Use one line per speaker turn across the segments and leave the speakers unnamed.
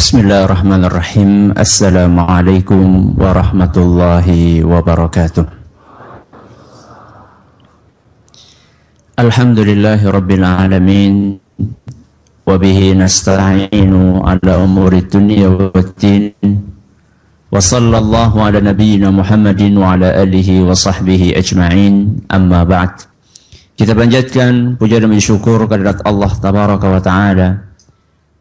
Bismillahirrahmanirrahim. Assalamualaikum warahmatullahi wabarakatuh. Alhamdulillahi rabbil alamin. Wabihi nasta'inu ala umuri dunya waddin. Wa sallallahu ala nabiyyina Muhammadin wa ala alihi wa sahbihi ajma'in. Amma ba'd. Kita panjatkan puja dan syukur kehadirat Allah tabaraka wa ta'ala.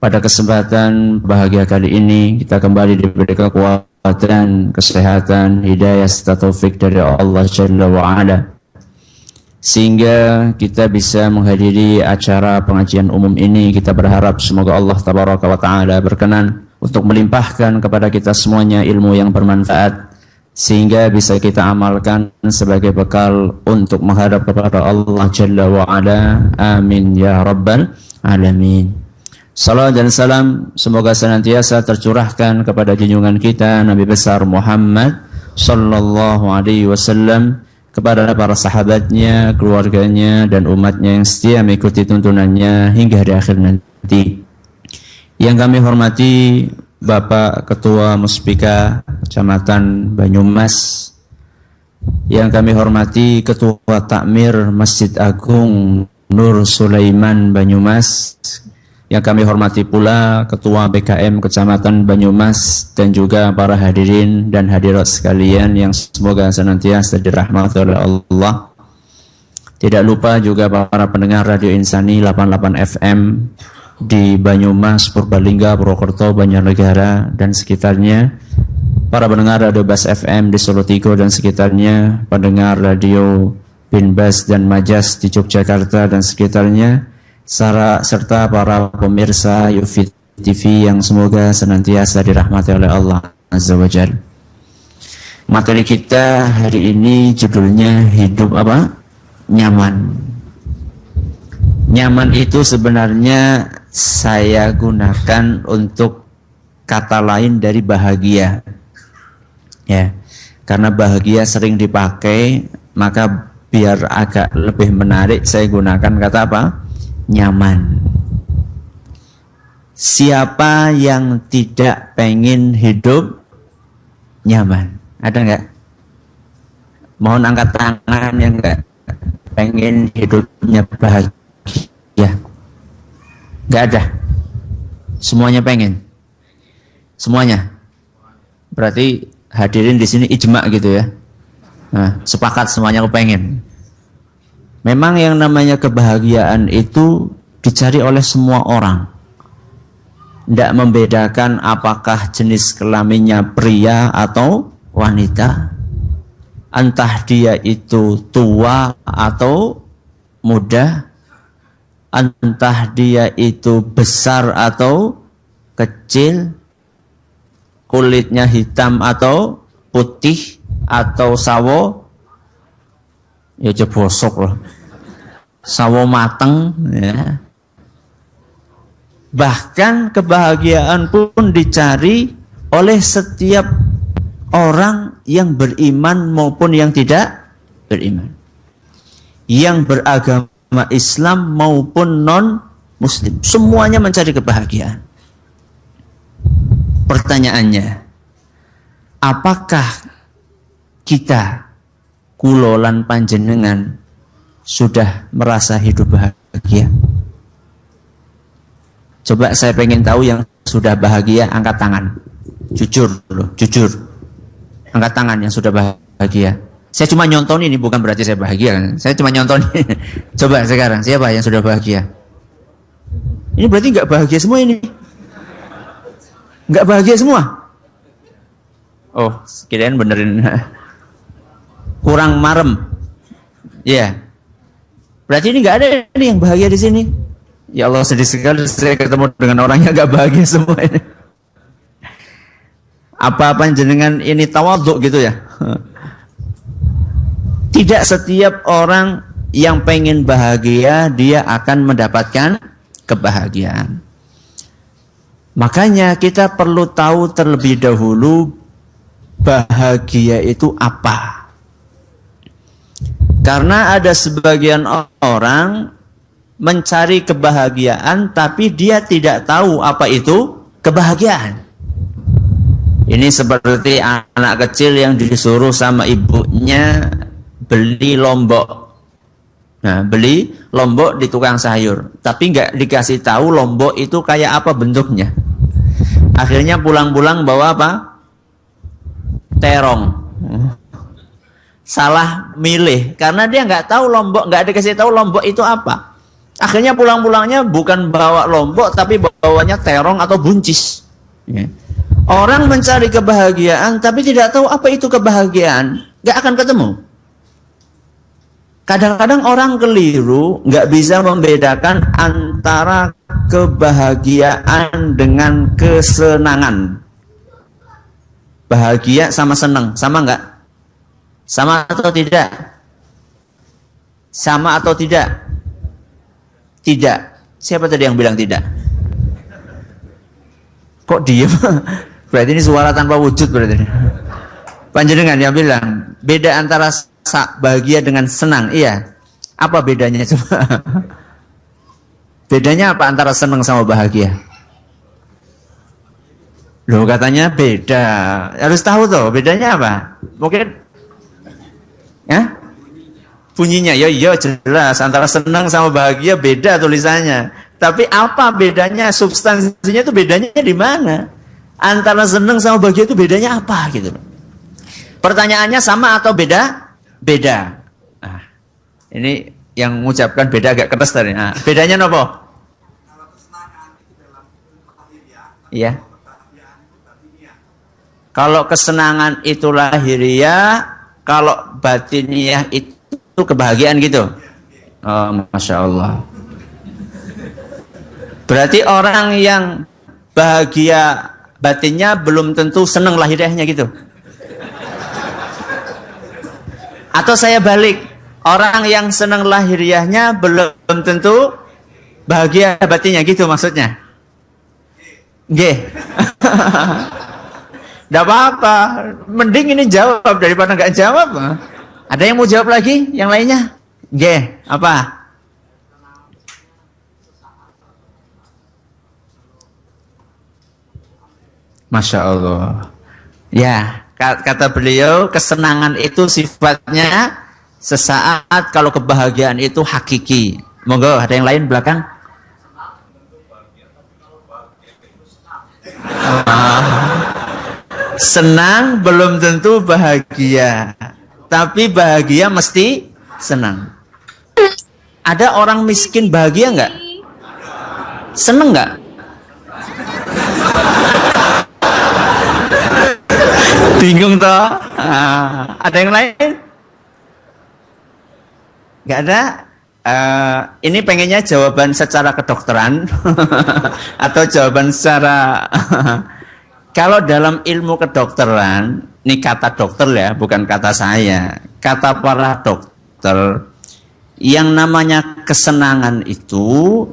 Pada kesempatan bahagia kali ini kita kembali diberi kekuatan, kesehatan, hidayah serta taufik dari Allah Jalla wa Ala, sehingga kita bisa menghadiri acara pengajian umum ini. Kita berharap semoga Allah Tabaraka wa Ta'ala berkenan untuk melimpahkan kepada kita semuanya ilmu yang bermanfaat, sehingga bisa kita amalkan sebagai bekal untuk menghadap kepada Allah Jalla wa Ala. Amin ya Rabbal Alamin. Salam dan salam semoga senantiasa tercurahkan kepada junjungan kita Nabi besar Muhammad sallallahu alaihi wasallam, kepada para sahabatnya, keluarganya dan umatnya yang setia mengikuti tuntunannya hingga di akhir nanti. Yang kami hormati Bapak Ketua Muspika Kecamatan Banyumas, yang kami hormati Ketua Takmir Masjid Agung Nur Sulaiman Banyumas, yang kami hormati pula Ketua BKM Kecamatan Banyumas, dan juga para hadirin dan hadirat sekalian yang semoga senantiasa dirahmati oleh Allah. Tidak lupa juga para pendengar Radio Insani 88 FM di Banyumas, Purbalingga, Purwokerto, Banjarnegara dan sekitarnya, para pendengar Radio Bas FM di Solo Tigo dan sekitarnya, pendengar Radio Binbas dan Majas di Yogyakarta dan sekitarnya, serta para pemirsa Yufi TV yang semoga senantiasa dirahmati oleh Allah Azza wa Jalla. Materi kita hari ini judulnya hidup apa? Nyaman. Nyaman itu sebenarnya saya gunakan untuk kata lain dari bahagia. Ya. Karena bahagia sering dipakai, maka biar agak lebih menarik saya gunakan kata apa? Nyaman. Siapa yang tidak pengen hidup nyaman? Ada enggak? Mohon angkat tangan yang enggak pengen hidupnya bahagia. Enggak ada. Semuanya pengen. Semuanya. Berarti hadirin di sini ijma gitu ya. Nah, sepakat semuanya kepengen. Memang yang namanya kebahagiaan itu dicari oleh semua orang. Tidak membedakan apakah jenis kelaminnya pria atau wanita. Entah dia itu tua atau muda. Entah dia itu besar atau kecil. Kulitnya hitam atau putih atau sawo. Ya bosok loh, sawo mateng ya. Bahkan kebahagiaan pun dicari oleh setiap orang yang beriman maupun yang tidak beriman, yang beragama Islam maupun non Muslim, semuanya mencari kebahagiaan. Pertanyaannya, apakah kita kulolan panjenengan sudah merasa hidup bahagia? Coba saya pengen tahu yang sudah bahagia, angkat tangan. Jujur loh, jujur. Angkat tangan yang sudah bahagia. Saya cuma nyonton ini, bukan berarti saya bahagia kan. Saya cuma nyonton. Coba sekarang, siapa yang sudah bahagia? Ini berarti nggak bahagia semua ini. Nggak bahagia semua. Oh, kirain benerin. Kurang marem, ya. Berarti ini nggak ada ini yang bahagia di sini. Ya Allah, sedih sekali saya ketemu dengan orang yang nggak bahagia semua ini. Apa jenengan ini tawadhu gitu ya? Tidak setiap orang yang pengen bahagia dia akan mendapatkan kebahagiaan. Makanya kita perlu tahu terlebih dahulu bahagia itu apa. Karena ada sebagian orang mencari kebahagiaan tapi dia tidak tahu apa itu kebahagiaan. Ini seperti anak kecil yang disuruh sama ibunya beli lombok. Nah, beli lombok di tukang sayur, tapi nggak dikasih tahu lombok itu kayak apa bentuknya. Akhirnya pulang-pulang bawa apa? Terong. Salah milih karena dia nggak tahu lombok, nggak dikasih tahu lombok itu apa. Akhirnya pulang-pulangnya bukan bawa lombok tapi bawanya terong atau buncis. Orang mencari kebahagiaan tapi tidak tahu apa itu kebahagiaan, nggak akan ketemu. Kadang-kadang orang keliru, nggak bisa membedakan antara kebahagiaan dengan kesenangan. Bahagia sama senang, sama nggak? Sama atau tidak? Sama atau tidak? Tidak. Siapa tadi yang bilang tidak? Kok diem? Berarti ini suara tanpa wujud berarti. Panjenengan yang bilang beda antara bahagia dengan senang. Iya. Apa bedanya coba? Bedanya apa antara senang sama bahagia? Loh katanya beda. Harus tahu tuh bedanya apa? Mungkin ya? Bunyinya ya jelas antara senang sama bahagia beda tulisannya. Tapi apa bedanya? Substansinya itu bedanya di mana? Antara senang sama bahagia itu bedanya apa gitu. Pertanyaannya sama atau beda? Beda. Nah, ini yang mengucapkan beda agak keras tadi. Nah, bedanya apa? Kalau kesenangan itu dalam lahiriah. Iya. Kalau kesenangan itu lahiriah, kalau batiniah itu kebahagiaan gitu. Oh, Masya Allah. Berarti orang yang bahagia batinnya belum tentu senang lahiriahnya gitu. Atau saya balik, orang yang senang lahiriahnya belum tentu bahagia batinnya gitu maksudnya. Nggih. Tidak apa-apa, mending ini jawab daripada nggak jawab. Ada yang mau jawab lagi? Yang lainnya? Nggih, apa? Masya Allah. Ya, kata beliau, kesenangan itu sifatnya sesaat, kalau kebahagiaan itu hakiki. Monggo, ada yang lain belakang? Senang belum tentu bahagia, tapi bahagia mesti senang. Ada orang miskin bahagia nggak? Seneng nggak? Bingung toh? Ada yang lain? Nggak ada? Ini pengennya jawaban secara kedokteran atau jawaban secara kalau dalam ilmu kedokteran, ini kata dokter ya, bukan kata saya, kata para dokter, yang namanya kesenangan itu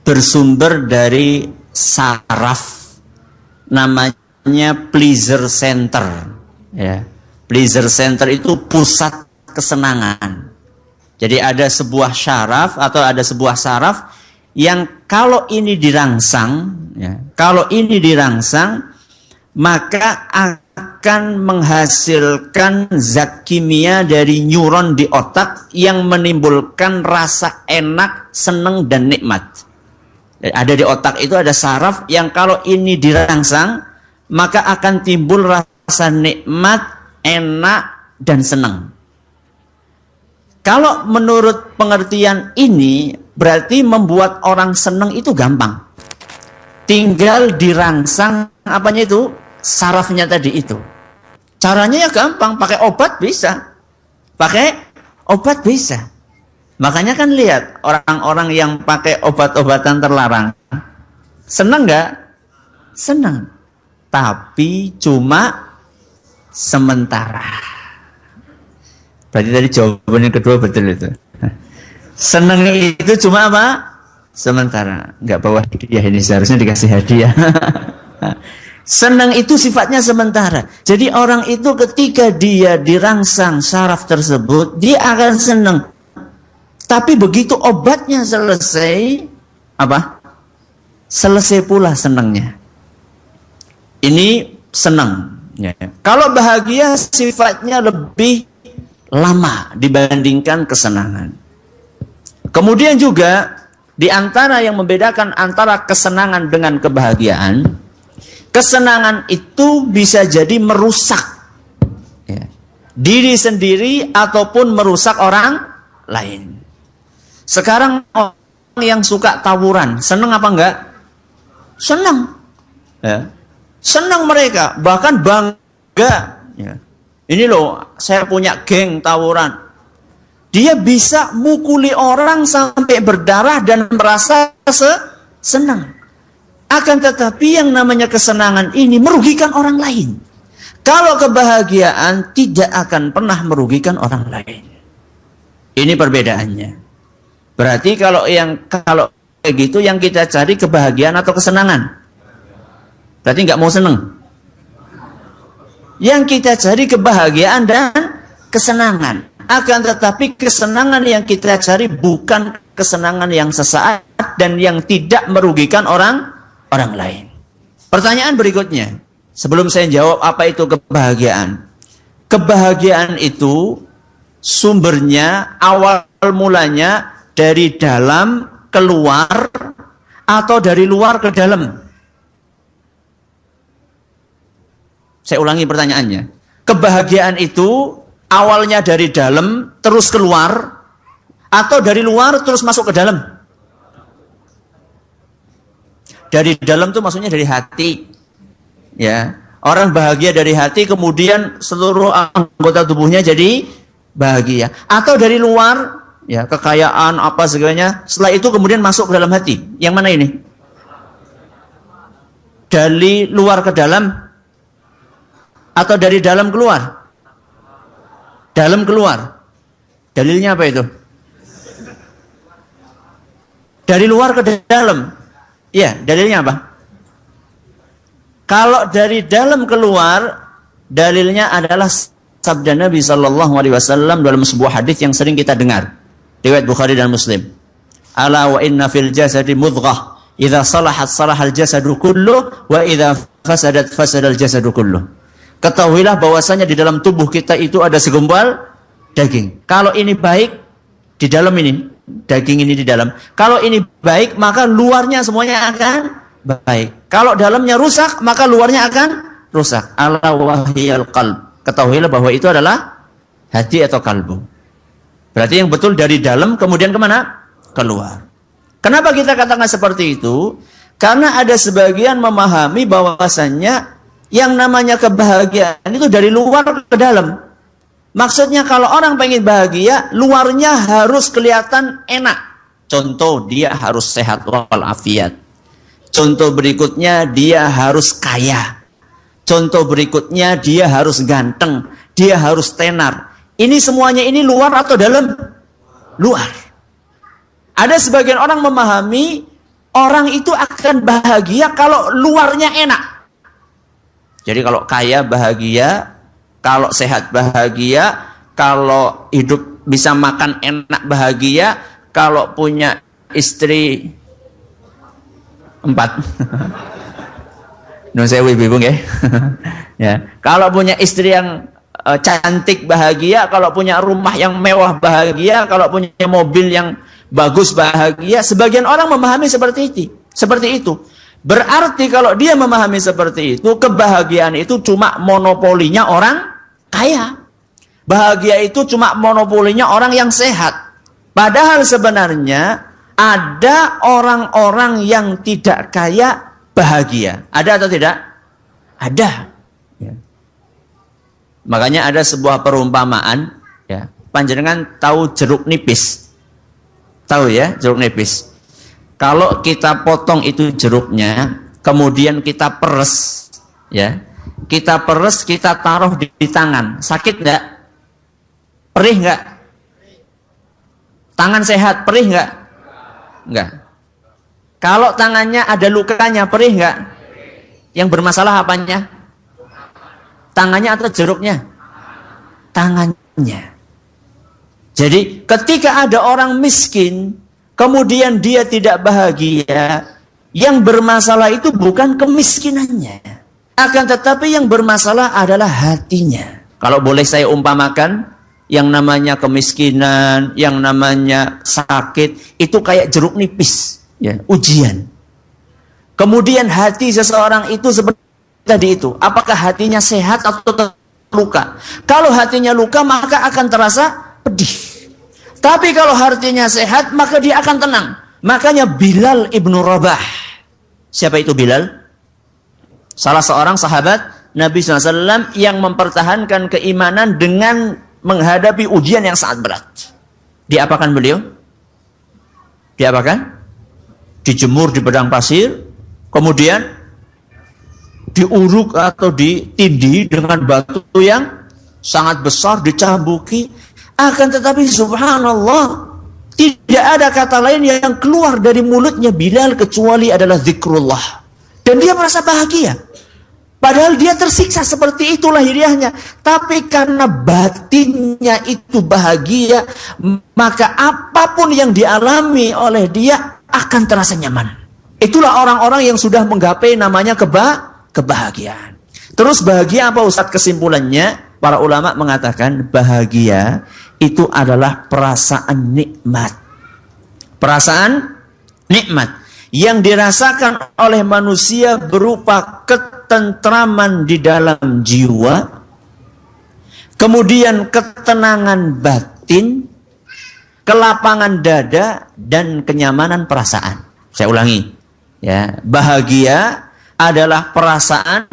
bersumber dari saraf, namanya pleasure center. Ya. Pleasure center itu pusat kesenangan. Jadi ada sebuah syaraf atau ada sebuah saraf yang kalau ini dirangsang, ya, kalau ini dirangsang, maka akan menghasilkan zat kimia dari neuron di otak yang menimbulkan rasa enak, senang, dan nikmat. Jadi ada di otak itu ada saraf yang kalau ini dirangsang, maka akan timbul rasa nikmat, enak, dan senang. Kalau menurut pengertian ini, berarti membuat orang senang itu gampang. Tinggal dirangsang apanya itu? Sarafnya tadi itu. Caranya ya gampang, pakai obat bisa. Pakai obat bisa. Makanya kan lihat orang-orang yang pakai obat-obatan terlarang. Senang nggak? Senang. Tapi cuma sementara. Berarti tadi jawaban yang kedua betul itu. Senang itu cuma apa? Sementara. Nggak bawa hadiah ini, seharusnya dikasih hadiah. Senang itu sifatnya sementara. Jadi orang itu ketika dia dirangsang saraf tersebut, dia akan senang. Tapi begitu obatnya selesai, apa? selesai pula senangnya. Ini senang. Ya. Kalau bahagia sifatnya lebih lama dibandingkan kesenangan. Kemudian juga di antara yang membedakan antara kesenangan dengan kebahagiaan, kesenangan itu bisa jadi merusak ya, diri sendiri ataupun merusak orang lain. Sekarang orang yang suka tawuran, senang apa enggak? Senang. Ya. Senang mereka, bahkan bangga. Ya. Ini loh, saya punya geng tawuran. Dia bisa mukuli orang sampai berdarah dan merasa senang. Akan tetapi yang namanya kesenangan ini merugikan orang lain. Kalau kebahagiaan tidak akan pernah merugikan orang lain. Ini perbedaannya. Berarti kalau kayak gitu yang kita cari kebahagiaan atau kesenangan? Berarti nggak mau senang. Yang kita cari kebahagiaan dan kesenangan. Akan tetapi kesenangan yang kita cari bukan kesenangan yang sesaat dan yang tidak merugikan orang lain. Pertanyaan berikutnya, sebelum saya jawab apa itu kebahagiaan. Kebahagiaan itu sumbernya, awal mulanya dari dalam keluar atau dari luar ke dalam? Saya ulangi pertanyaannya. Kebahagiaan itu awalnya dari dalam terus keluar atau dari luar terus masuk ke dalam? Dari dalam itu maksudnya dari hati. Ya. Orang bahagia dari hati kemudian seluruh anggota tubuhnya jadi bahagia. Atau dari luar, ya, kekayaan apa segalanya, setelah itu kemudian masuk ke dalam hati. Yang mana ini? Dari luar ke dalam atau dari dalam keluar? Dalam keluar. Dalilnya apa itu? Dari luar ke dalam. Ya, dalilnya apa? Kalau dari dalam keluar, dalilnya adalah sabda Nabi SAW dalam sebuah hadis yang sering kita dengar. Riwayat Bukhari dan Muslim. Ala wa inna fil jasadi mudghah. Idza salahat salahal jasadu kulluh wa idza fasadat fasadal jasadu kulluh. Ketahuilah bahwasanya di dalam tubuh kita itu ada segumpal daging. Kalau ini baik, di dalam ini, daging ini di dalam. Kalau ini baik, maka luarnya semuanya akan baik. Kalau dalamnya rusak, maka luarnya akan rusak. Ala wahyal qalb. Ketahuilah bahwa itu adalah hati atau kalbu. Berarti yang betul dari dalam, kemudian kemana? Keluar. Kenapa kita katakan seperti itu? Karena ada sebagian memahami bahwasannya yang namanya kebahagiaan itu dari luar ke dalam. Maksudnya kalau orang pengen bahagia, luarnya harus kelihatan enak. Contoh, dia harus sehat walafiat. Contoh berikutnya, dia harus kaya. Contoh berikutnya, dia harus ganteng. Dia harus tenar. Ini semuanya ini luar atau dalam? Luar. Ada sebagian orang memahami, orang itu akan bahagia kalau luarnya enak. Jadi kalau kaya bahagia, kalau sehat bahagia, kalau hidup bisa makan enak bahagia, kalau punya istri 4. Nun sewu ibu ya. Ya. Kalau punya istri yang cantik bahagia, kalau punya rumah yang mewah bahagia, kalau punya mobil yang bagus bahagia, sebagian orang memahami seperti itu. Berarti kalau dia memahami seperti itu, kebahagiaan itu cuma monopolinya orang kaya. Bahagia itu cuma monopolinya orang yang sehat. Padahal sebenarnya ada orang-orang yang tidak kaya bahagia. Ada atau tidak? Ada. Ya. Makanya ada sebuah perumpamaan. Ya. Panjenengan tahu jeruk nipis? Tahu ya, jeruk nipis. Kalau kita potong itu jeruknya, kemudian kita peres, ya, kita peres, kita taruh di tangan, sakit nggak? Perih nggak? Tangan sehat, perih nggak? Nggak. Kalau tangannya ada lukanya, perih nggak? Yang bermasalah apanya? Tangannya atau jeruknya? Tangannya. Jadi ketika ada orang miskin, kemudian dia tidak bahagia, Yang bermasalah itu bukan kemiskinannya, akan tetapi yang bermasalah adalah hatinya. Kalau boleh saya umpamakan, yang namanya kemiskinan, yang namanya sakit, itu kayak jeruk nipis, ya, ujian. Kemudian hati seseorang itu seperti tadi itu, apakah hatinya sehat atau terluka? Kalau hatinya luka, maka akan terasa pedih. Tapi kalau hatinya sehat, maka dia akan tenang. Makanya Bilal ibnu Rabah. Siapa itu Bilal? Salah seorang sahabat Nabi SAW yang mempertahankan keimanan dengan menghadapi ujian yang sangat berat. Diapakan beliau? Diapakan? Dijemur di padang pasir, kemudian diuruk atau ditindih dengan batu yang sangat besar, dicambuki. Akan tetapi subhanallah, tidak ada kata lain yang keluar dari mulutnya Bilal kecuali adalah zikrullah. Dan dia merasa bahagia. Padahal dia tersiksa seperti itu lahiriahnya. Tapi karena batinnya itu bahagia, maka apapun yang dialami oleh dia akan terasa nyaman. Itulah orang-orang yang sudah menggapai namanya kebahagiaan. Terus bahagia apa Ustaz kesimpulannya? Para ulama mengatakan bahagia itu adalah perasaan nikmat. Perasaan nikmat yang dirasakan oleh manusia berupa ketentraman di dalam jiwa, kemudian ketenangan batin, kelapangan dada, dan kenyamanan perasaan. Saya ulangi, ya, bahagia adalah perasaan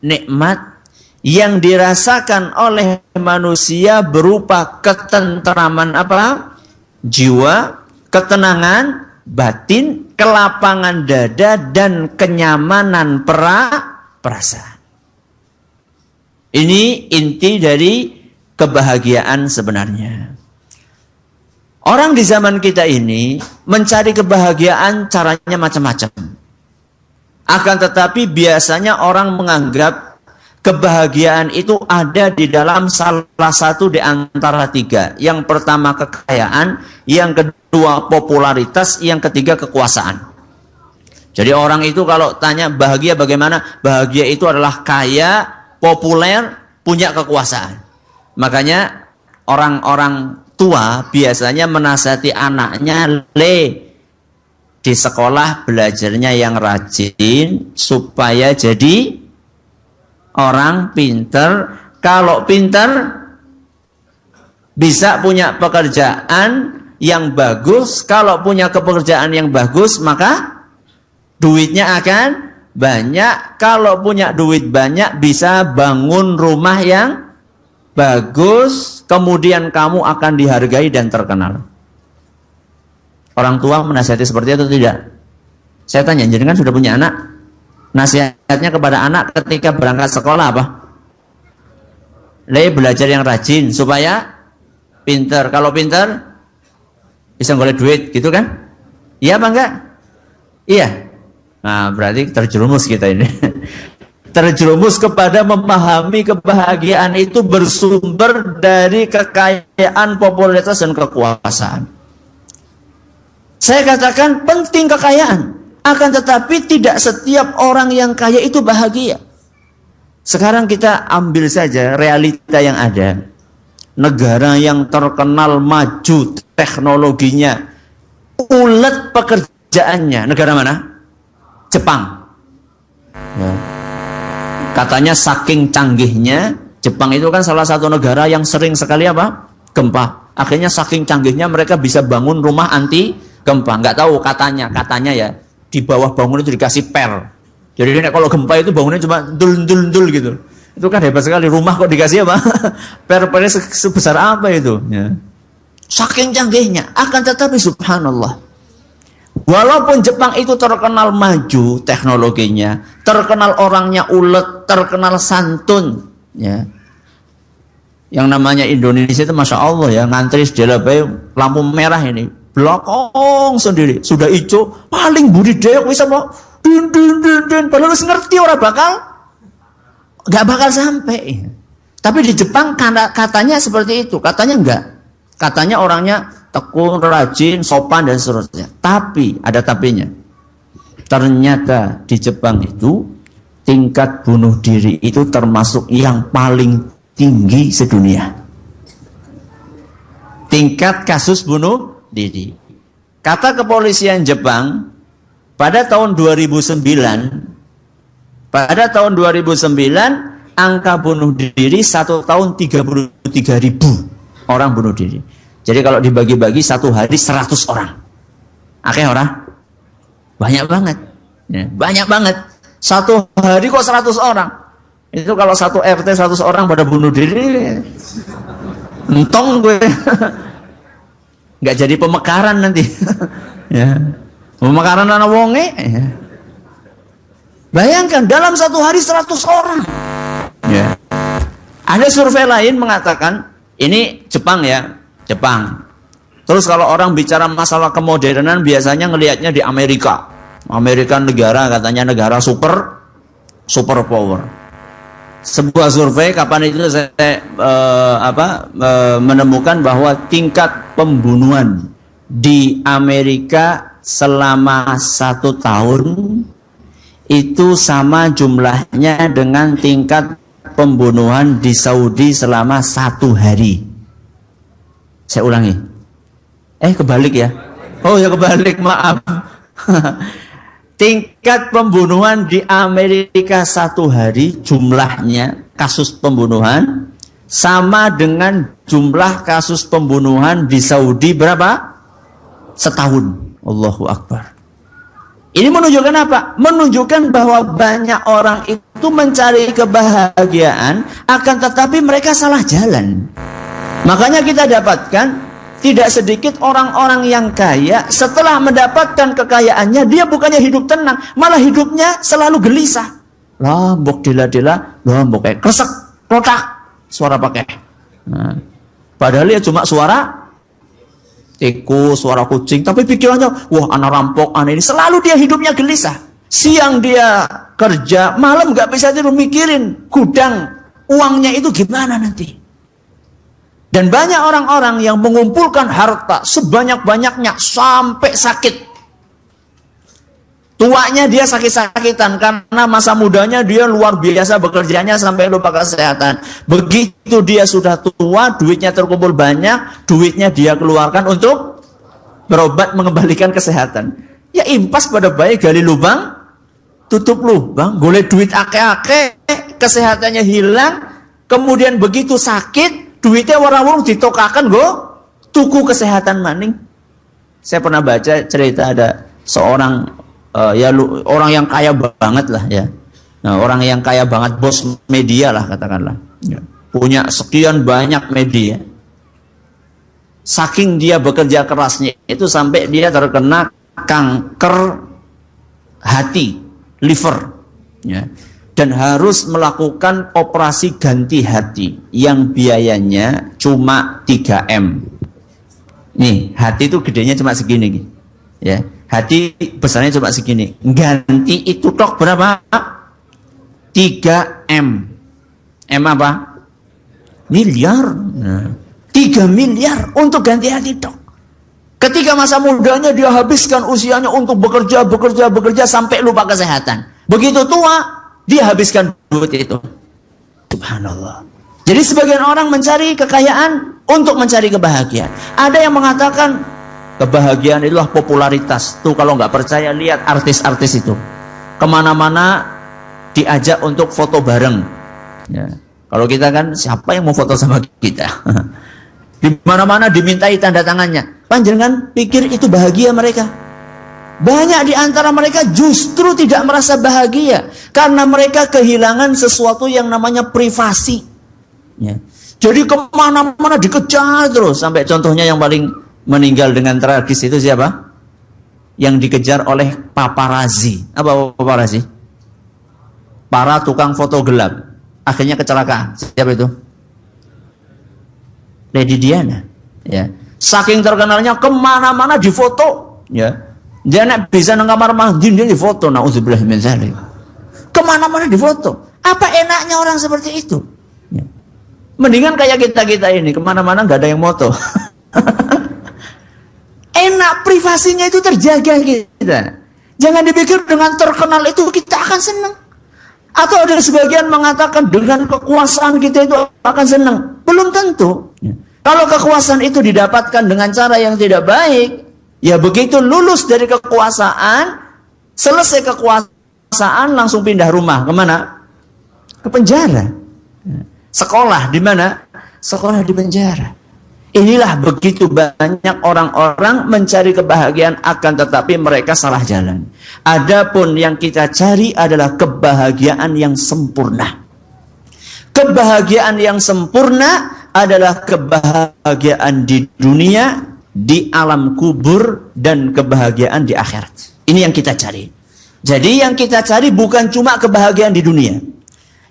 nikmat yang dirasakan oleh manusia berupa ketentraman apa? Jiwa, ketenangan batin, kelapangan dada, dan kenyamanan perasaan. Ini inti dari kebahagiaan sebenarnya. Orang di zaman kita ini mencari kebahagiaan caranya macam-macam. Akan tetapi biasanya orang menganggap kebahagiaan itu ada di dalam salah satu di antara tiga. Yang pertama kekayaan, yang kedua popularitas, yang ketiga kekuasaan. Jadi orang itu kalau tanya bahagia bagaimana? Bahagia itu adalah kaya, populer, punya kekuasaan. Makanya orang-orang tua biasanya menasihati anaknya, di sekolah belajarnya yang rajin supaya jadi orang pinter. Kalau pinter bisa punya pekerjaan yang bagus. Kalau punya pekerjaan yang bagus maka duitnya akan banyak. Kalau punya duit banyak bisa bangun rumah yang bagus. Kemudian kamu akan dihargai dan terkenal. Orang tua menasihati seperti itu atau tidak? Saya tanya, jadi kan sudah punya anak, nasihatnya kepada anak ketika berangkat sekolah apa? Belajar yang rajin supaya pinter. Kalau pinter bisa golek duit, gitu kan? Iya apa enggak? Iya. Nah, berarti terjerumus kita ini. Terjerumus kepada memahami kebahagiaan itu bersumber dari kekayaan, popularitas, dan kekuasaan. Saya katakan penting kekayaan. Akan tetapi tidak setiap orang yang kaya itu bahagia. Sekarang kita ambil saja realita yang ada. Negara yang terkenal maju teknologinya, ulet pekerjaannya. Negara mana? Jepang. Ya. Katanya saking canggihnya, Jepang itu kan salah satu negara yang sering sekali apa? Gempa. Akhirnya saking canggihnya mereka bisa bangun rumah anti gempa. Nggak tahu katanya ya. Di bawah bangunan itu dikasih per. Jadi kalau gempa itu bangunnya cuma dul gitu. Itu kan hebat sekali. Rumah kok dikasih apa? Per-pernya sebesar apa itu? Ya. Saking canggihnya. Akan tetapi subhanallah, walaupun Jepang itu terkenal maju teknologinya, terkenal orangnya ulet, terkenal santun, ya. Yang namanya Indonesia itu masya Allah ya, ngantri sedela bae lampu merah ini, belakang sendiri sudah hijau, paling budidaya bisa mau din, padahal harus ngerti orang nggak bakal sampai. Tapi di Jepang katanya seperti itu, katanya enggak, katanya orangnya tekun, rajin, sopan dan seterusnya. Tapi ada tapinya. Ternyata di Jepang itu tingkat bunuh diri itu termasuk yang paling tinggi sedunia. Tingkat kasus bunuh diri. Kata kepolisian Jepang, pada tahun 2009, angka bunuh diri 1 tahun 33.000 orang bunuh diri. Jadi kalau dibagi-bagi 1 hari 100 orang. Akeh orang? Banyak banget. Ya, banyak banget. 1 hari kok 100 orang. Itu kalau 1 RT 100 orang pada bunuh diri, entong gue. Nggak jadi pemekaran nanti. Ya. Pemekaran anak wonge. Ya. Bayangkan dalam 1 hari 100 orang. Ya. Ada survei lain mengatakan, ini Jepang ya, Jepang. Terus kalau orang bicara masalah kemodernan biasanya ngelihatnya di Amerika. Amerika negara katanya negara super power. Sebuah survei kapan itu saya menemukan bahwa tingkat pembunuhan di Amerika selama 1 tahun itu sama jumlahnya dengan tingkat pembunuhan di Saudi selama 1 hari. Saya ulangi. Kebalik ya. Oh ya kebalik, maaf. Tingkat pembunuhan di Amerika 1 hari jumlahnya kasus pembunuhan sama dengan jumlah kasus pembunuhan di Saudi berapa? Setahun. Allahu Akbar. Ini menunjukkan apa? Menunjukkan bahwa banyak orang itu mencari kebahagiaan, akan tetapi mereka salah jalan. Makanya kita dapatkan tidak sedikit orang-orang yang kaya setelah mendapatkan kekayaannya dia bukannya hidup tenang, malah hidupnya selalu gelisah. Lombok dila-dila, lombok kayak kresek, kotak, suara pakai. Nah, padahal ya cuma suara tikus, suara kucing, tapi pikirannya, wah anak rampok, anak ini, selalu dia hidupnya gelisah. Siang dia kerja, malam nggak bisa tidur mikirin gudang uangnya itu gimana nanti. Dan banyak orang-orang yang mengumpulkan harta sebanyak-banyaknya sampai sakit. Tuanya dia sakit-sakitan karena masa mudanya dia luar biasa bekerjanya sampai lupa kesehatan. Begitu dia sudah tua, duitnya terkumpul banyak, duitnya dia keluarkan untuk berobat mengembalikan kesehatan. Ya impas pada bayi gali lubang, tutup lubang, golek duit ake-ake, kesehatannya hilang, kemudian begitu sakit, duitnya orang-orang ditokakan tuku kesehatan maning. Saya pernah baca cerita ada seorang orang yang kaya banget lah ya. Nah, orang yang kaya banget, bos media lah katakanlah. Ya. Punya sekian banyak media. Saking dia bekerja kerasnya itu sampai dia terkena kanker hati, liver. Ya. Dan harus melakukan operasi ganti hati yang biayanya cuma 3M. Nih, hati itu gedenya cuma segini. Ya, hati besarnya cuma segini. Ganti itu tok berapa? 3M. M apa? Miliar. Nah, 3 miliar untuk ganti hati tok. Ketika masa mudanya dia habiskan usianya untuk bekerja sampai lupa kesehatan. Begitu tua, dia habiskan duit itu. Subhanallah. Jadi sebagian orang mencari kekayaan untuk mencari kebahagiaan. Ada yang mengatakan kebahagiaan itulah popularitas. Tuh kalau nggak percaya lihat artis-artis itu. Kemana-mana diajak untuk foto bareng. Ya. Kalau kita kan siapa yang mau foto sama kita? Di mana-mana dimintai tanda tangannya. Panjenengan pikir itu bahagia mereka? Banyak di antara mereka justru tidak merasa bahagia karena mereka kehilangan sesuatu yang namanya privasi. Ya. Jadi kemana-mana dikejar terus sampai contohnya yang paling meninggal dengan tragis itu siapa? Yang dikejar oleh paparazzi. Apa paparazzi? Para tukang foto gelap. Akhirnya kecelakaan. Siapa itu? Lady Diana. Ya. Saking terkenalnya kemana-mana difoto. Ya. Jangan bisa nang kamar mandi dia difoto, nauzubillah min dzalik. Kemana-mana difoto. Apa enaknya orang seperti itu? Ya. Mendingan kayak kita ini, kemana-mana nggak ada yang moto. Enak, privasinya itu terjaga kita. Jangan dipikir dengan terkenal itu kita akan senang. Atau ada sebagian mengatakan dengan kekuasaan kita itu akan senang. Belum tentu. Kalau kekuasaan itu didapatkan dengan cara yang tidak baik, ya begitu lulus dari kekuasaan, selesai kekuasaan langsung pindah rumah. Kemana? Ke penjara. Sekolah di mana? Sekolah di penjara. Inilah begitu banyak orang-orang mencari kebahagiaan akan tetapi mereka salah jalan. Adapun yang kita cari adalah kebahagiaan yang sempurna. Kebahagiaan yang sempurna adalah kebahagiaan di dunia, di alam kubur, dan kebahagiaan di akhirat. Ini yang kita cari. Jadi yang kita cari bukan cuma kebahagiaan di dunia.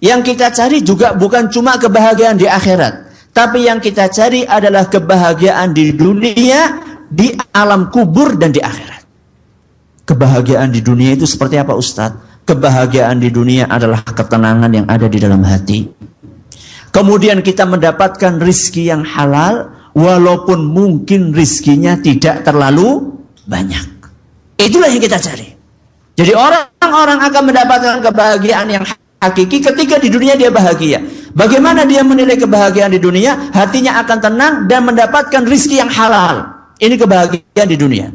Yang kita cari juga bukan cuma kebahagiaan di akhirat. Tapi yang kita cari adalah kebahagiaan di dunia, di alam kubur, dan di akhirat. Kebahagiaan di dunia itu seperti apa, Ustadz? Kebahagiaan di dunia adalah ketenangan yang ada di dalam hati. Kemudian kita mendapatkan rizki yang halal, walaupun mungkin rizkinya tidak terlalu banyak. Itulah yang kita cari. Jadi orang-orang akan mendapatkan kebahagiaan yang hakiki ketika di dunia dia bahagia. Bagaimana dia menilai kebahagiaan di dunia? Hatinya akan tenang dan mendapatkan rizki yang halal. Ini kebahagiaan di dunia.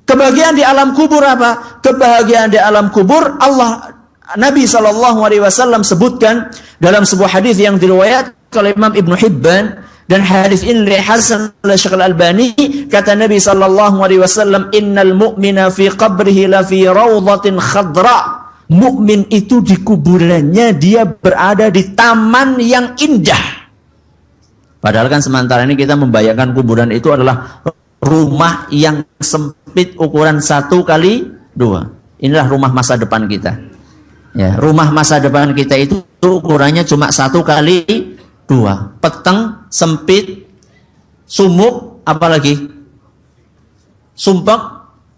Kebahagiaan di alam kubur apa? Kebahagiaan di alam kubur Nabi SAW sebutkan dalam sebuah hadis yang diriwayatkan oleh Imam Ibnu Hibban, dan hadis ini hasan oleh Syekh Al-Albani. Kata Nabi SAW, innal mu'mina fi qabrihi la fi rawdatin khadra. Mukmin itu di kuburannya dia berada di taman yang indah. Padahal kan sementara ini kita membayangkan kuburan itu adalah rumah yang sempit ukuran 1x2. Inilah rumah masa depan kita. Ya, rumah masa depan kita itu ukurannya cuma 1x2. Peteng, sempit, sumuk, apalagi sumpek.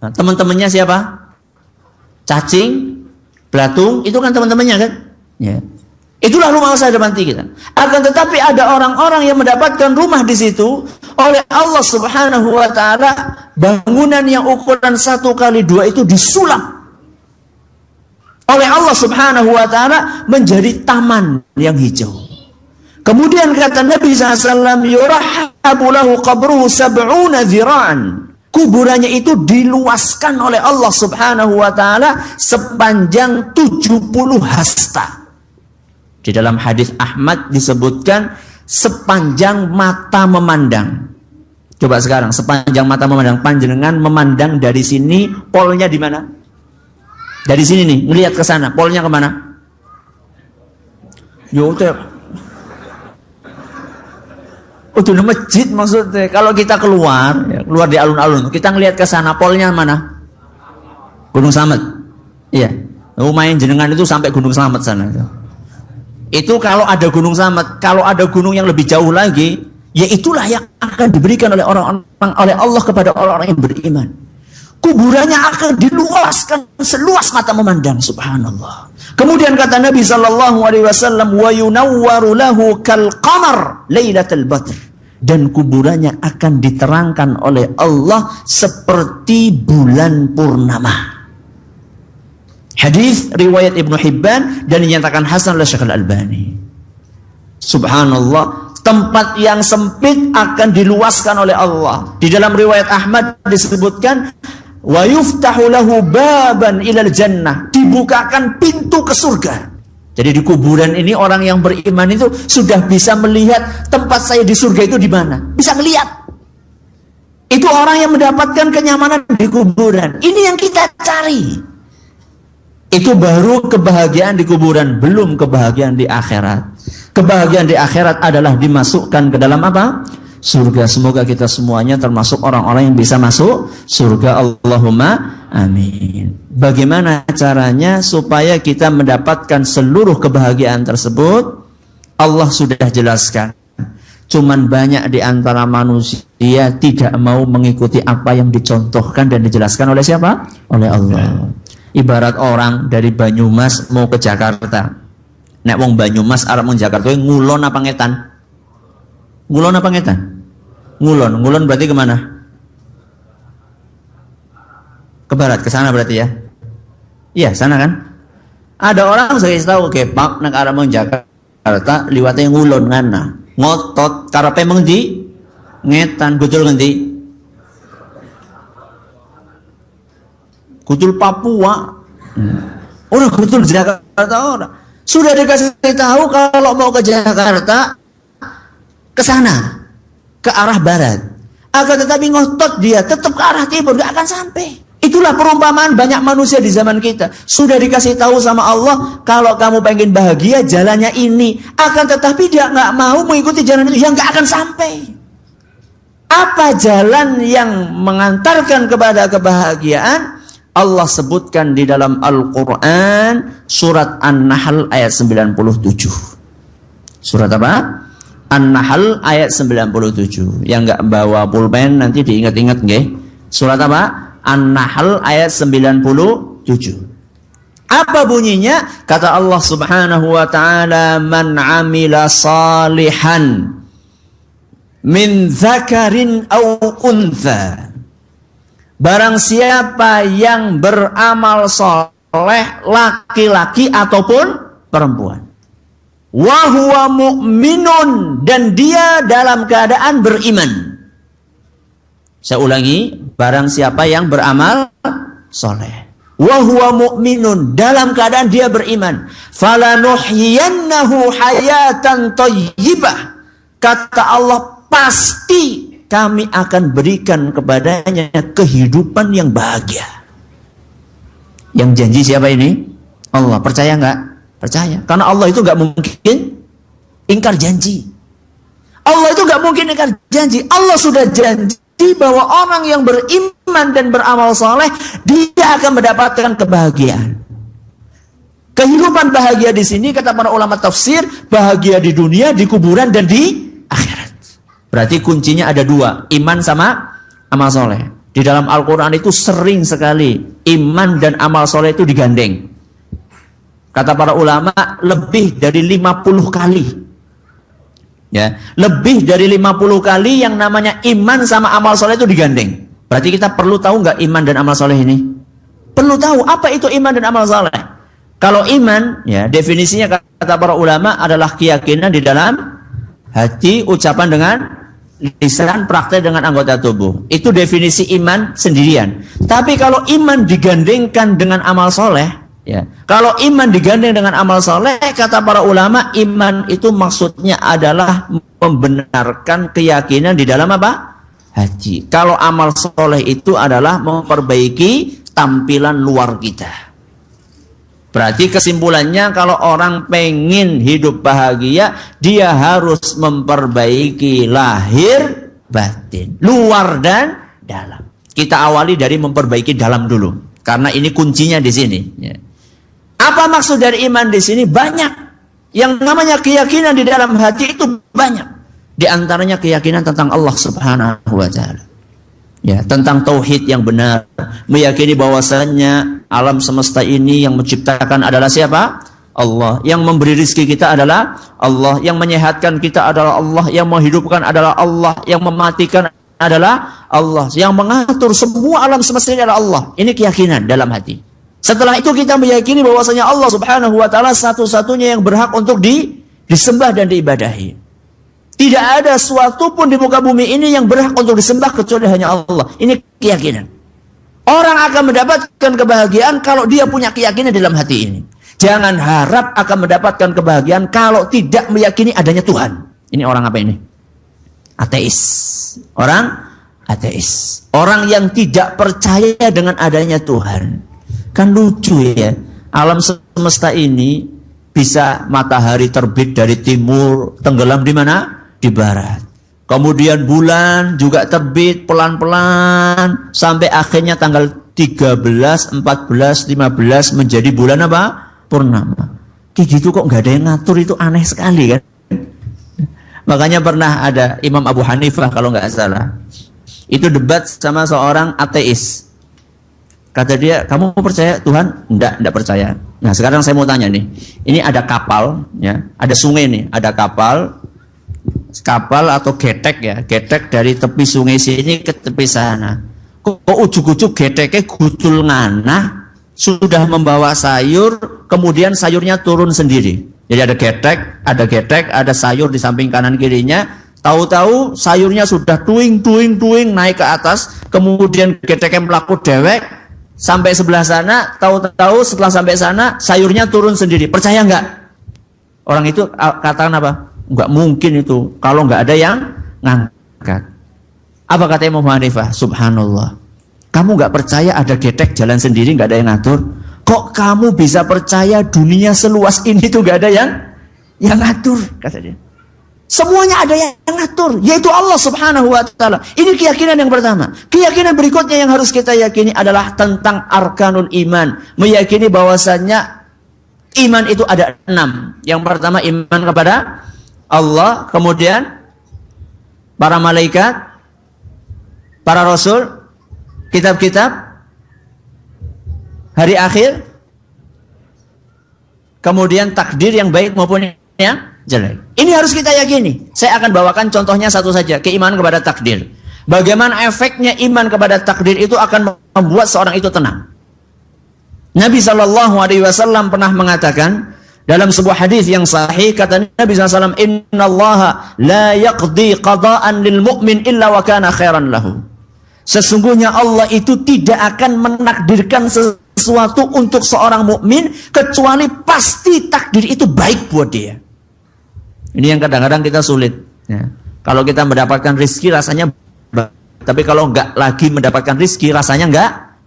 Nah, teman-temannya siapa? Cacing, belatung, itu kan teman-temannya kan? Ya. Itulah rumah masa depan kita. Akan tetapi ada orang-orang yang mendapatkan rumah di situ oleh Allah Subhanahu wa taala, bangunan yang ukuran 1x2 itu disulap oleh Allah Subhanahu wa taala menjadi taman yang hijau. Kemudian kata Nabi SAW, yurahabu lahu qabruhu sab'una dhira'an. Kuburannya itu diluaskan oleh Allah Subhanahu wa taala sepanjang 70 hasta. Di dalam hadis Ahmad disebutkan sepanjang mata memandang. Coba sekarang sepanjang mata memandang, panjenengan memandang dari sini, polnya di mana? Dari sini nih, ngelihat ke sana, polnya kemana? Itu masjid maksudnya. Kalau kita keluar di alun-alun, kita ngelihat ke sana, polnya mana? Gunung Slamet. Iya. Lumayan jenengan itu sampai Gunung Slamet sana. Itu kalau ada Gunung Slamet. Kalau ada gunung yang lebih jauh lagi, ya itulah yang akan diberikan oleh orang-orang, oleh Allah kepada orang-orang yang beriman. Kuburannya akan diluaskan seluas mata memandang, subhanallah. Kemudian kata Nabi SAW, wa yunawwaru lahu kal qamar lailatul badr. Dan kuburannya akan diterangkan oleh Allah seperti bulan purnama. Hadis riwayat Ibnu Hibban dan dinyatakan hasan oleh Syekh Al-Albani. Subhanallah, tempat yang sempit akan diluaskan oleh Allah. Di dalam riwayat Ahmad disebutkan, wa yuftahu lahu baban ilal jannah, dibukakan pintu ke surga. Jadi di kuburan ini orang yang beriman itu sudah bisa melihat tempat saya di surga itu di mana. Bisa melihat. Itu orang yang mendapatkan kenyamanan di kuburan. Ini yang kita cari. Itu baru kebahagiaan di kuburan, belum kebahagiaan di akhirat. Kebahagiaan di akhirat adalah dimasukkan ke dalam apa? Surga. Semoga kita semuanya termasuk orang-orang yang bisa masuk surga. Allahumma amin. Bagaimana caranya supaya kita mendapatkan seluruh kebahagiaan tersebut? Allah sudah jelaskan. Cuman banyak di antara manusia tidak mau mengikuti apa yang dicontohkan dan dijelaskan oleh siapa? Oleh Allah. Ibarat orang dari Banyumas mau ke Jakarta. Nek wong Banyumas arep mung Jakarta ngulon apa ngetan? Ngulon apa ngetan? Ngulon. Ngulon berarti kemana? Ke barat, ke sana berarti ya. Iya, sana kan? Ada orang saya tahu kepak nak arah meng Jakarta liwatnya ngulon ngana. Ngotot karepe meng di ngetan betul ngendi? Kutul Papua. Orang betul Jakarta orang. Sudah dikasih tahu kalau mau ke Jakarta ke sana, ke arah barat. Akan tetapi ngotot dia tetap ke arah timur, gak akan sampai. Itulah perumpamaan banyak manusia di zaman kita. Sudah dikasih tahu sama Allah, kalau kamu pengen bahagia jalannya ini. Akan tetapi dia gak mau mengikuti jalan itu, yang gak akan sampai. Apa jalan yang mengantarkan kepada kebahagiaan? Allah sebutkan di dalam Al-Quran surat An-Nahl ayat 97. Surat apa? An-Nahl ayat 97. Yang nggak bawa pulpen nanti diingat-ingat nggih. Surat apa? An-Nahl ayat 97. Apa bunyinya? Kata Allah Subhanahu wa taala, "Man 'amila salihan min dzakarin aw untha." Barang siapa yang beramal soleh, laki-laki ataupun perempuan, wa huwa mu'minun, dan dia dalam keadaan beriman. Saya ulangi, barang siapa yang beramal soleh, wa huwa mu'minun, dalam keadaan dia beriman, falanuhyiyannahu hayatan thayyibah. Kata Allah, pasti kami akan berikan kepadanya kehidupan yang bahagia. Yang janji siapa ini? Allah. Percaya nggak? Percaya. Karena Allah itu nggak mungkin ingkar janji. Allah itu nggak mungkin ingkar janji. Allah sudah janji bahwa orang yang beriman dan beramal soleh, dia akan mendapatkan kebahagiaan. Kehidupan bahagia di sini, kata para ulama tafsir, bahagia di dunia, di kuburan, dan di akhirat. Berarti kuncinya ada dua, iman sama amal soleh. Di dalam Al-Quran itu sering sekali iman dan amal soleh itu digandeng. Kata para ulama, lebih dari 50 kali. Ya, lebih dari 50 kali yang namanya iman sama amal soleh itu digandeng. Berarti kita perlu tahu nggak iman dan amal soleh ini? Perlu tahu apa itu iman dan amal soleh. Kalau iman, ya definisinya kata para ulama adalah keyakinan di dalam hati, ucapan dengan lisan, praktek dengan anggota tubuh. Itu definisi iman sendirian. Tapi kalau iman digandengkan dengan amal soleh, ya, kalau iman digandeng dengan amal soleh, kata para ulama, iman itu maksudnya adalah membenarkan keyakinan di dalam apa? Hati. Kalau amal soleh itu adalah memperbaiki tampilan luar kita. Berarti kesimpulannya, kalau orang pengen hidup bahagia, dia harus memperbaiki lahir batin, luar dan dalam. Kita awali dari memperbaiki dalam dulu, karena ini kuncinya di sini. Apa maksud dari iman di sini? Banyak. Yang namanya keyakinan di dalam hati itu banyak. Di antaranya keyakinan tentang Allah Subhanahu wa taala. Ya, tentang tauhid yang benar, meyakini bahwasannya alam semesta ini yang menciptakan adalah siapa? Allah. Yang memberi rezeki kita adalah Allah. Yang menyehatkan kita adalah Allah. Yang menghidupkan adalah Allah. Yang mematikan adalah Allah. Yang mengatur semua alam semesta ini adalah Allah. Ini keyakinan dalam hati. Setelah itu kita meyakini bahwasanya Allah Subhanahu wa taala satu-satunya yang berhak untuk disembah dan diibadahi. Tidak ada suatu pun di muka bumi ini yang berhak untuk disembah kecuali hanya Allah. Ini keyakinan. Orang akan mendapatkan kebahagiaan kalau dia punya keyakinan dalam hati ini. Jangan harap akan mendapatkan kebahagiaan kalau tidak meyakini adanya Tuhan. Ini orang apa ini? Ateis. Orang ateis. Orang yang tidak percaya dengan adanya Tuhan. Kan lucu ya. Alam semesta ini bisa matahari terbit dari timur, tenggelam di mana? Di barat. Kemudian bulan juga terbit pelan-pelan sampai akhirnya tanggal 13, 14, 15 menjadi bulan apa? Purnama. Kayak gitu kok nggak ada yang ngatur, itu aneh sekali kan? Makanya pernah ada Imam Abu Hanifah kalau nggak salah, itu debat sama seorang ateis. Kata dia, kamu percaya Tuhan? Enggak percaya. Nah sekarang saya mau tanya nih, ini ada kapal, ya, ada sungai nih, ada kapal atau getek ya, getek dari tepi sungai sini ke tepi sana. Kok ujuk-ujuk geteknya gudul nganah, sudah membawa sayur, kemudian sayurnya turun sendiri. Jadi ada getek, ada sayur di samping kanan kirinya. Tahu-tahu sayurnya sudah tuing naik ke atas, kemudian geteknya melaku dewek sampai sebelah sana. Tahu-tahu setelah sampai sana sayurnya turun sendiri. Percaya nggak? Orang itu katakan apa? Nggak mungkin itu. Kalau nggak ada yang ngangkat. Apa kata Imam Hanifah? Subhanallah. Kamu nggak percaya ada getek jalan sendiri, nggak ada yang ngatur? Kok kamu bisa percaya dunia seluas ini tuh nggak ada yang ngatur? Kata dia. Semuanya ada yang ngatur, yaitu Allah Subhanahu wa Ta'ala. Ini keyakinan yang pertama. Keyakinan berikutnya yang harus kita yakini adalah tentang arkanul iman. Meyakini bahwasannya iman itu ada 6. Yang pertama iman kepada Allah, kemudian para malaikat, para rasul, kitab-kitab, hari akhir, kemudian takdir yang baik maupun yang jelek. Ini harus kita yakini. Saya akan bawakan contohnya satu saja, keimanan kepada takdir. Bagaimana efeknya iman kepada takdir itu akan membuat seorang itu tenang. Nabi SAW pernah mengatakan dalam sebuah hadis yang sahih, kata Nabi SAW, Innallaha la yaqdi qada'an lil mu'min illa wa kana khairan lahu. Sesungguhnya Allah itu tidak akan menakdirkan sesuatu untuk seorang mukmin kecuali pasti takdir itu baik buat dia. Ini yang kadang-kadang kita sulit. Ya. Kalau kita mendapatkan rizki rasanya baik, tapi kalau nggak lagi mendapatkan rizki rasanya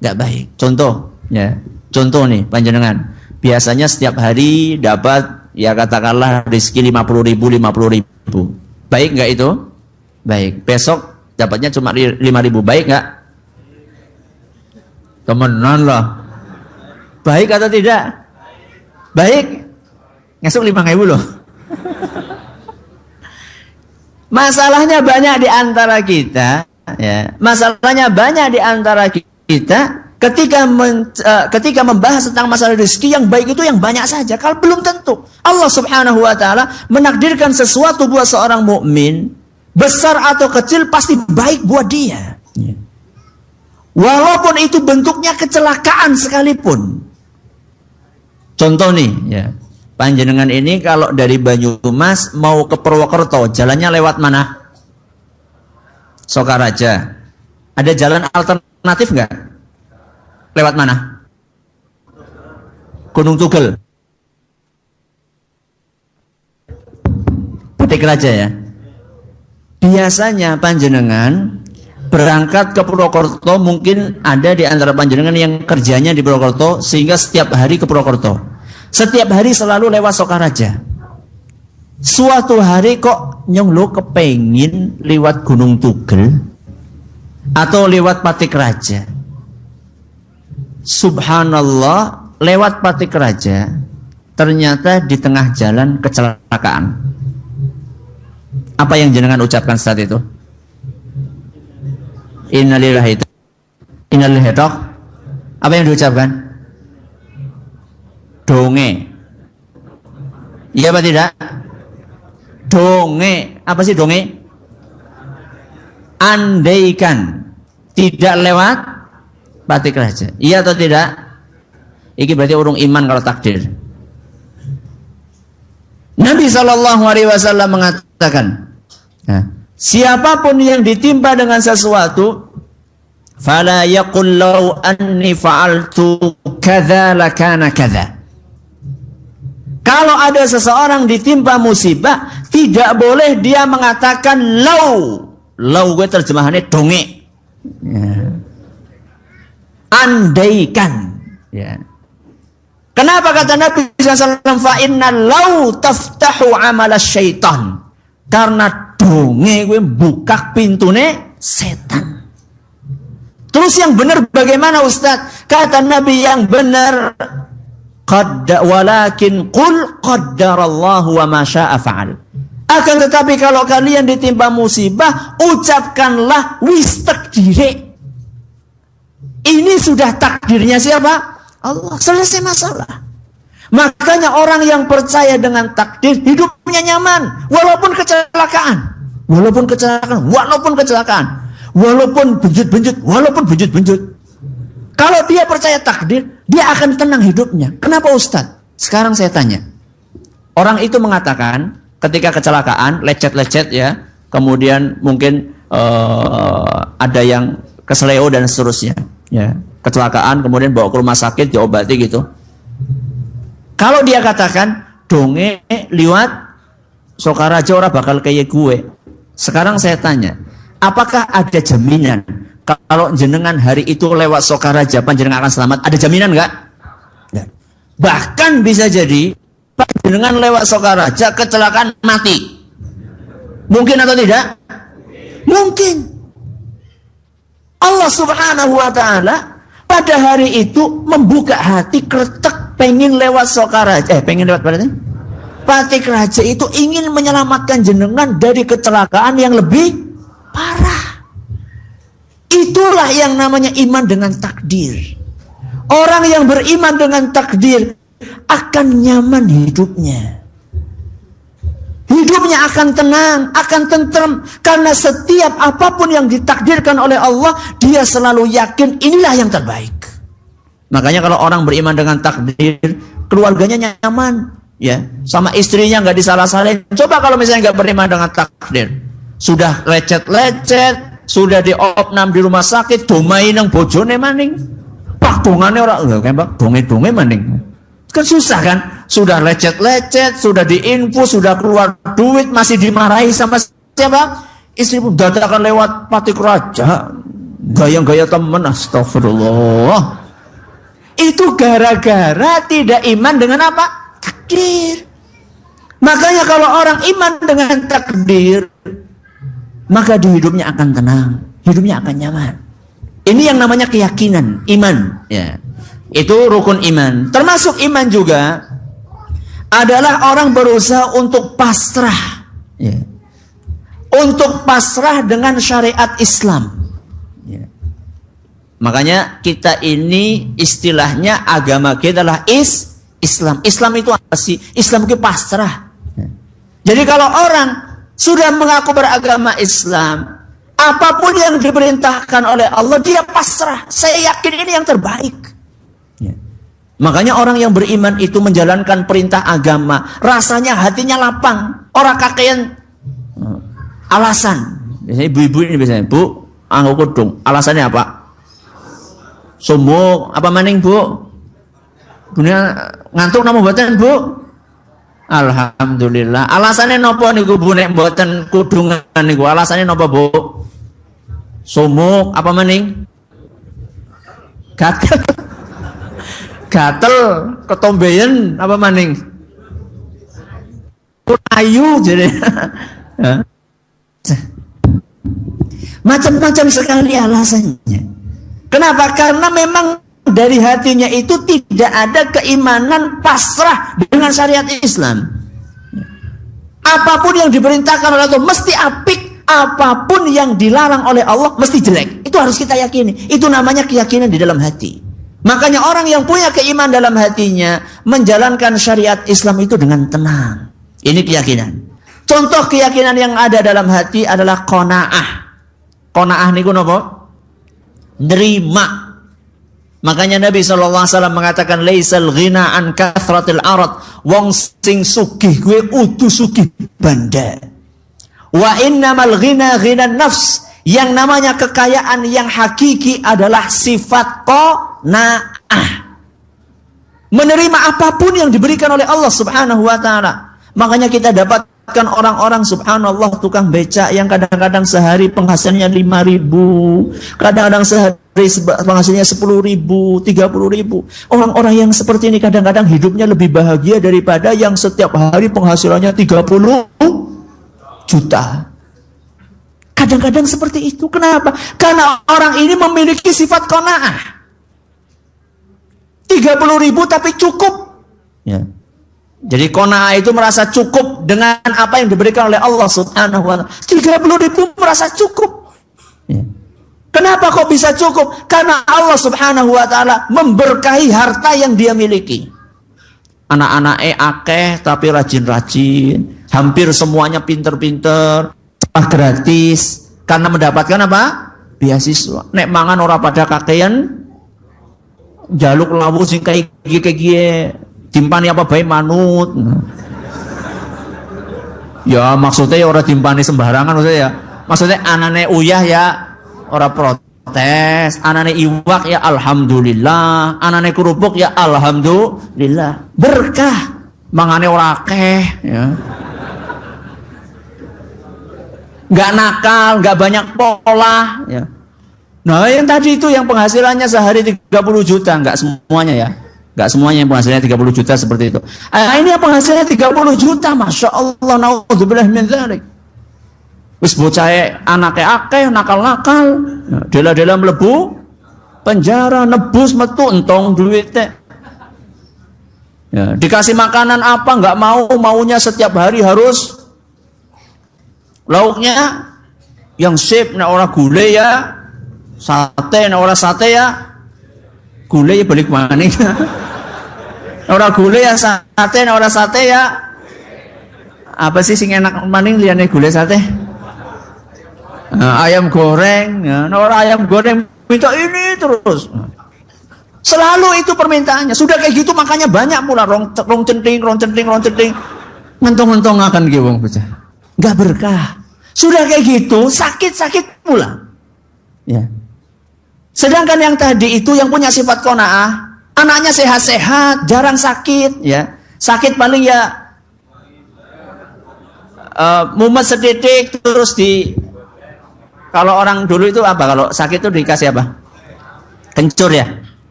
nggak baik. Contoh, ya, contoh nih panjenengan. Biasanya setiap hari dapat, ya katakanlah rizki 50.000. Baik nggak itu? Baik. Besok dapatnya cuma 5.000. Baik nggak? Temenan lah. Baik atau tidak? Baik. Ngesuk 5.000 loh. Masalahnya banyak di antara kita, ya. Masalahnya banyak di antara kita ketika membahas tentang masalah rezeki yang baik itu yang banyak saja. Kalau belum tentu Allah Subhanahu wa Ta'ala menakdirkan sesuatu buat seorang mukmin, besar atau kecil pasti baik buat dia. Ya. Walaupun itu bentuknya kecelakaan sekalipun. Contoh nih, ya. Panjenengan ini kalau dari Banyumas mau ke Purwokerto, jalannya lewat mana? Sokaraja. Ada jalan alternatif nggak? Lewat mana? Gunung Tugel. Patik Raja ya. Biasanya panjenengan berangkat ke Purwokerto, mungkin ada di antara panjenengan yang kerjanya di Purwokerto sehingga setiap hari ke Purwokerto. Setiap hari selalu lewat Sokaraja. Suatu hari kok nyong lo kepengin lewat Gunung Tugel atau lewat Patik Raja. Subhanallah, lewat Patik Raja ternyata di tengah jalan kecelakaan. Apa yang jenengan ucapkan saat itu? Innalillahi toh. Apa yang diucapkan? Donge. Iya apa tidak? Donge. Apa sih donge? Andaikan tidak lewat Patik Raja. Iya atau tidak? Ini berarti urung iman kalau takdir. Nabi SAW mengatakan, siapapun yang ditimpa dengan sesuatu, fala yaqul law anni fa'altu kadza lakana kadza. Kalau ada seseorang ditimpa musibah, tidak boleh dia mengatakan lau. Lau gue terjemahannya donge. Ya. Andaikan. Ya. Kenapa kata Nabi SAW? Fa inna lau taftahu amala syaitan. Karena donge gue buka pintune setan. Terus yang benar bagaimana Ustaz? Kata Nabi yang benar, walakin qul qaddarallahu wa ma syaa fa'al. Akan tetapi kalau kalian ditimpa musibah, ucapkanlah wis takdire. Ini sudah takdirnya siapa? Allah. Selesai masalah. Makanya orang yang percaya dengan takdir hidupnya nyaman walaupun kecelakaan. Walaupun benjut-benjut. Kalau dia percaya takdir, Dia akan tenang hidupnya. Kenapa Ustadz? Sekarang saya tanya. Orang itu mengatakan ketika kecelakaan, lecet-lecet ya, kemudian mungkin ada yang kesleo dan seterusnya. Ya, kecelakaan kemudian bawa ke rumah sakit diobati gitu. Kalau dia katakan donge liwat Sokaraja ora bakal kayak gue. Sekarang saya tanya, apakah ada jaminan kalau jenengan hari itu lewat Sokaraja panjenengan akan selamat? Ada jaminan nggak? Bahkan bisa jadi panjenengan lewat Sokaraja kecelakaan mati. Mungkin atau tidak? Mungkin. Allah Subhanahu wa ta'ala pada hari itu membuka hati kretek pengen lewat Sokaraja. Pengen lewat berarti? Patik Raja itu ingin menyelamatkan jenengan dari kecelakaan yang lebih parah. Itulah yang namanya iman dengan takdir. Orang yang beriman dengan takdir akan nyaman hidupnya. Hidupnya akan tenang, akan tentrem. Karena setiap apapun yang ditakdirkan oleh Allah, dia selalu yakin inilah yang terbaik. Makanya kalau orang beriman dengan takdir, keluarganya nyaman. Ya, sama istrinya nggak disalah-salahin. Coba kalau misalnya nggak beriman dengan takdir. Sudah lecet-lecet, sudah diopnam di rumah sakit, domai nang bojone maning. Pak dongane ora lho, Pak, donge-donge maning. Kan susah kan? Sudah lecet-lecet, sudah diinfus, sudah keluar duit, masih dimarahi sama siapa? Istri pun dadakan lewat Patik Raja. Gaya-gaya temen, astagfirullah. Itu gara-gara tidak iman dengan apa? Takdir. Makanya kalau orang iman dengan takdir, maka di hidupnya akan tenang, hidupnya akan nyaman. Ini yang namanya keyakinan, iman. Ya. Itu rukun iman. Termasuk iman juga adalah orang berusaha untuk pasrah, ya. Untuk pasrah dengan syariat Islam, ya. Makanya kita ini istilahnya agama kita adalah Islam. Islam itu apa sih? Islam itu pasrah, ya. Jadi kalau orang sudah mengaku beragama Islam, apapun yang diperintahkan oleh Allah dia pasrah. Saya yakin ini yang terbaik. Makanya orang yang beriman itu menjalankan perintah agama, rasanya hatinya lapang, orang kakean alasan. Biasanya ibu-ibu ini biasanya, Bu, anggo kudung. Alasannya apa? Sumuk, apa maning, Bu? Dunia ngantuk napa mboten, Bu? Alhamdulillah. Alasannya napa niku Bu nek mboten kudungan niku? Alasannya napa, Bu? Sumuk, apa maning? Gatel, ketombeyan, apa maning? Ayu jadi. Macam-macam sekali alasannya. Kenapa? Karena memang dari hatinya itu tidak ada keimanan pasrah dengan syariat Islam. Apapun yang diperintahkan oleh Allah mesti apik, apapun yang dilarang oleh Allah mesti jelek. Itu harus kita yakini. Itu namanya keyakinan di dalam hati. Makanya orang yang punya keimanan dalam hatinya menjalankan syariat Islam itu dengan tenang. Ini keyakinan. Contoh keyakinan yang ada dalam hati adalah qanaah. Qanaah niku napa? Nerima. Makanya Nabi SAW mengatakan laisal ghina an kathratil arad. Wong sing sugih kuwi udu sugih banda. Wa innamal ghina ghinan nafs. Yang namanya kekayaan yang hakiki adalah sifat qanaah. Menerima apapun yang diberikan oleh Allah Subhanahu wa ta'ala. Makanya kita dapatkan orang-orang subhanallah tukang becak yang kadang-kadang sehari penghasilannya 5.000, kadang-kadang sehari penghasilannya 10.000, 30.000. Orang-orang yang seperti ini kadang-kadang hidupnya lebih bahagia daripada yang setiap hari penghasilannya 30 juta. Kadang-kadang seperti itu. Kenapa? Karena orang ini memiliki sifat qanaah. 30.000 tapi cukup. Ya. Jadi qanaah itu merasa cukup dengan apa yang diberikan oleh Allah Subhanahu wa ta'ala. 30.000 merasa cukup. Ya. Kenapa kok bisa cukup? Karena Allah Subhanahu wa ta'ala memberkahi harta yang dia miliki. Anak-anaknya akeh tapi rajin-rajin. Hampir semuanya pinter-pinter. Gratis karena mendapatkan apa? Beasiswa. Nek mangan ora pada kakean jaluk lawu sing kayak gini timpani apa bae manut. Ya maksudnya ya ora timpani sembarangan maksudnya ya. Maksudnya anane uyah ya ora protes, anane iwak ya alhamdulillah, anane kerupuk ya alhamdulillah. Berkah mangane ora akeh ya. Enggak nakal, enggak banyak pola ya. Nah, yang tadi itu yang penghasilannya sehari 30 juta, enggak semuanya ya. Enggak semuanya yang penghasilannya 30 juta seperti itu. Ini yang penghasilannya 30 juta, Masya Allah, naudzubillah min dzalik. Wis bocah anake akeh nakal-nakal, dela-dela mlebu penjara, nebus metu entong duit teh. Ya, dikasih makanan apa enggak mau, maunya setiap hari harus lauknya yang sip, nek ora gule ya sate, nek ora sate ya gule ya balik maning. Ora gule ya sate, nek ora sate ya apa sih sing enak maning liyane gule sate? Ayam goreng, ya. Nek ora ayam goreng minta ini terus. Selalu itu permintaannya. Sudah kayak gitu makanya banyak pula rong centing. Ngentong-ngentong akan gitu wong bocah. Enggak berkah. Sudah kayak gitu, sakit-sakit pula. Ya. Sedangkan yang tadi itu yang punya sifat qanaah, anaknya sehat-sehat, jarang sakit, ya. Sakit paling ya mumet setitik terus kalau orang dulu itu apa? Kalau sakit itu dikasih apa? Kencur ya.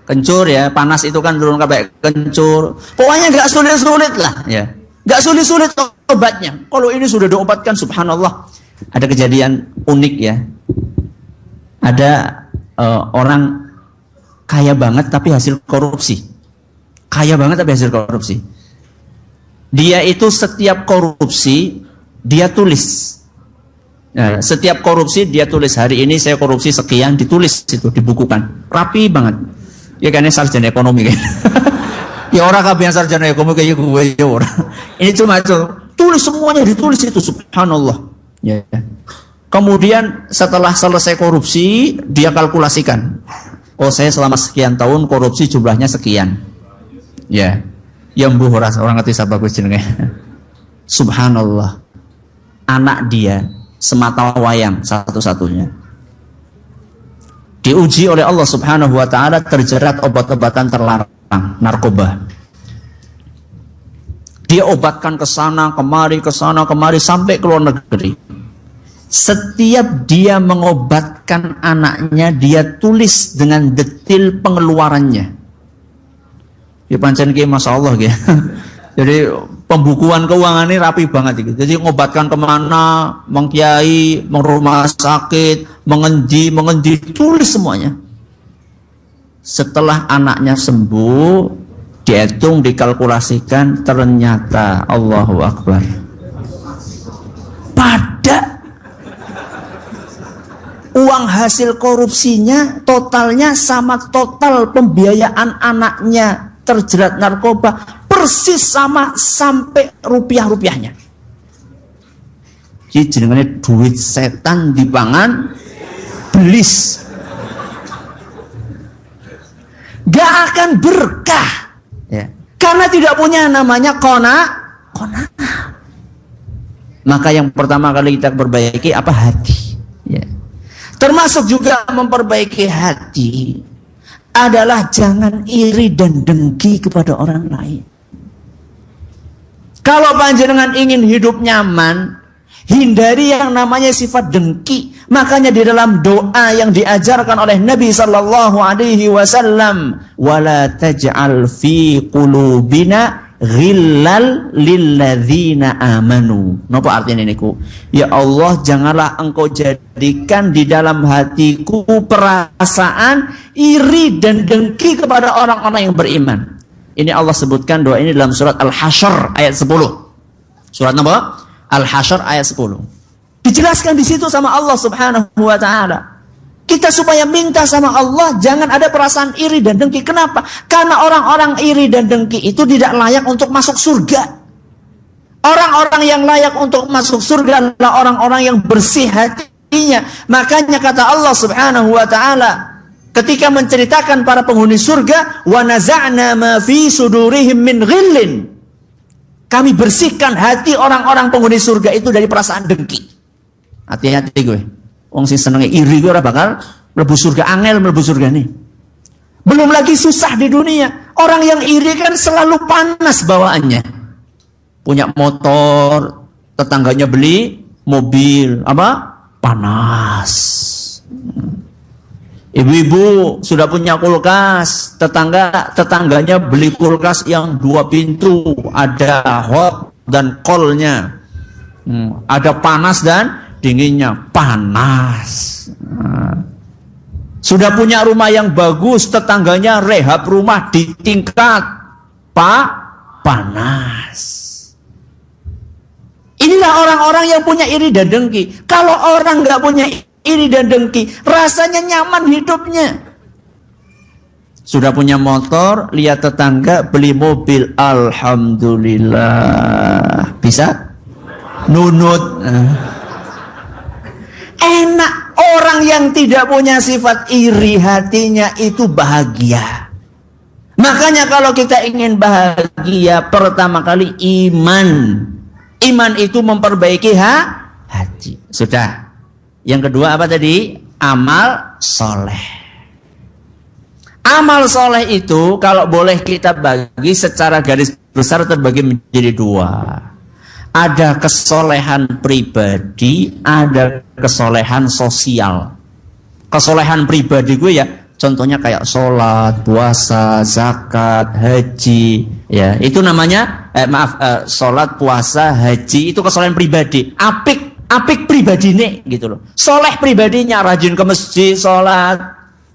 Kencur ya, panas itu kan turun kayak kencur. Pokoknya enggak sulit-sulit lah, ya. Enggak sulit-sulit obatnya. Kalau ini sudah diobatkan, subhanallah. Ada kejadian unik ya. Ada orang kaya banget tapi hasil korupsi. Kaya banget tapi hasil korupsi. Dia itu setiap korupsi dia tulis. Nah, setiap korupsi dia tulis, hari ini saya korupsi sekian, ditulis itu, dibukukan. Rapi banget. Ya kayaknya sarjana ekonomi kan. Ya orang kabeh sarjana ekonomi kayak gue ya orang. Ini cuma itu tulis semuanya, ditulis itu, subhanallah. Ya. Kemudian setelah selesai korupsi dia kalkulasikan. Oh saya selama sekian tahun korupsi jumlahnya sekian. Ya. Ya mbuh orang ngerti sapa Gus jenenge. Subhanallah. Anak dia semata wayang satu-satunya diuji oleh Allah Subhanahu wa taala terjerat obat-obatan terlarang, narkoba. Dia obatkan ke sana kemari sampai ke luar negeri. Setiap dia mengobatkan anaknya, dia tulis dengan detail pengeluarannya. Ya pancen ki masyaallah ya. Jadi pembukuan keuangan ini rapi banget gitu. Jadi ngobatkan kemana, mengkiai, rumah sakit, mengendi, tulis semuanya. Setelah anaknya sembuh, dihitung, dikalkulasikan, ternyata Allahu Akbar. Pada uang hasil korupsinya totalnya sama total pembiayaan anaknya terjerat narkoba, persis sama sampai rupiah-rupiahnya. Jadi jenengane duit setan dipangan belis. Gak akan berkah ya. Karena tidak punya namanya qanaah. Maka yang pertama kali kita perbaiki apa? Hati ya. Termasuk juga memperbaiki hati adalah jangan iri dan dengki kepada orang lain. Kalau panjenengan ingin hidup nyaman, hindari yang namanya sifat dengki. Makanya di dalam doa yang diajarkan oleh Nabi sallallahu alaihi wasallam, wala taj'al fi qulubina ghillal lilladzina amanu. Napa artinya niku? Ya Allah, janganlah engkau jadikan di dalam hatiku perasaan iri dan dengki kepada orang-orang yang beriman. Ini Allah sebutkan doa ini dalam surat Al-Hasyr ayat 10. Surat apa? Al-Hasyr ayat 10. Dijelaskan di situ sama Allah Subhanahu wa taala. Kita supaya minta sama Allah jangan ada perasaan iri dan dengki. Kenapa? Karena orang-orang iri dan dengki itu tidak layak untuk masuk surga. Orang-orang yang layak untuk masuk surga adalah orang-orang yang bersih hatinya. Makanya kata Allah Subhanahu wa taala, ketika menceritakan para penghuni surga, wa naza'na ma fi sudurihim min ghillin. Kami bersihkan hati orang-orang penghuni surga itu dari perasaan dengki. Hati-hati gue. Wong sing senenge iri gue ora bakal mlebu surga, angel mlebu surga nih. Belum lagi susah di dunia. Orang yang iri kan selalu panas bawaannya. Punya motor, tetangganya beli mobil, apa? Panas. Ibu-ibu sudah punya kulkas, tetangganya beli kulkas yang 2 pintu, ada hot dan coldnya, ada panas dan dinginnya, panas. Sudah punya rumah yang bagus, tetangganya rehab rumah di tingkat panas. Inilah orang-orang yang punya iri dan dengki. Kalau orang nggak punya iri dan dengki, rasanya nyaman hidupnya. Sudah punya motor, lihat tetangga beli mobil, alhamdulillah. Bisa? Nunut. Enak. Orang yang tidak punya sifat iri, hatinya itu bahagia. Makanya kalau kita ingin bahagia, pertama kali iman. Iman itu memperbaiki hati. Sudah. Yang kedua apa tadi? Amal soleh. Amal soleh itu kalau boleh kita bagi secara garis besar terbagi menjadi 2. Ada kesolehan pribadi, ada kesolehan sosial. Kesolehan pribadi gue ya, contohnya kayak sholat, puasa, zakat, haji, ya itu namanya, sholat, puasa, haji itu kesolehan pribadi. Apik pribadi nih, gitu loh. Soleh pribadinya, rajin ke masjid, sholat.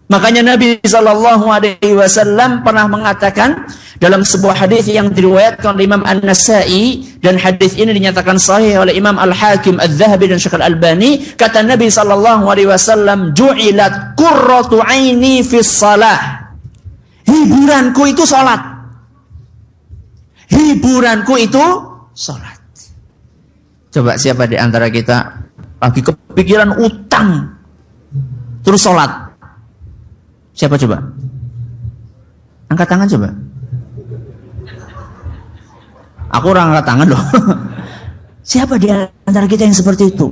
Makanya Nabi SAW pernah mengatakan dalam sebuah hadis yang diriwayatkan oleh Imam An-Nasa'i, dan hadis ini dinyatakan sahih oleh Imam Al-Hakim, Al-Dhahabi dan Syekh Al-Albani. Kata Nabi SAW, ju'ilat qurratu aini fis salah. Hiburanku itu salat. Hiburanku itu salat. Coba siapa di antara kita lagi kepikiran utang terus salat? Siapa coba? Angkat tangan coba. Aku orang angkat tangan loh. Siapa di antara kita yang seperti itu?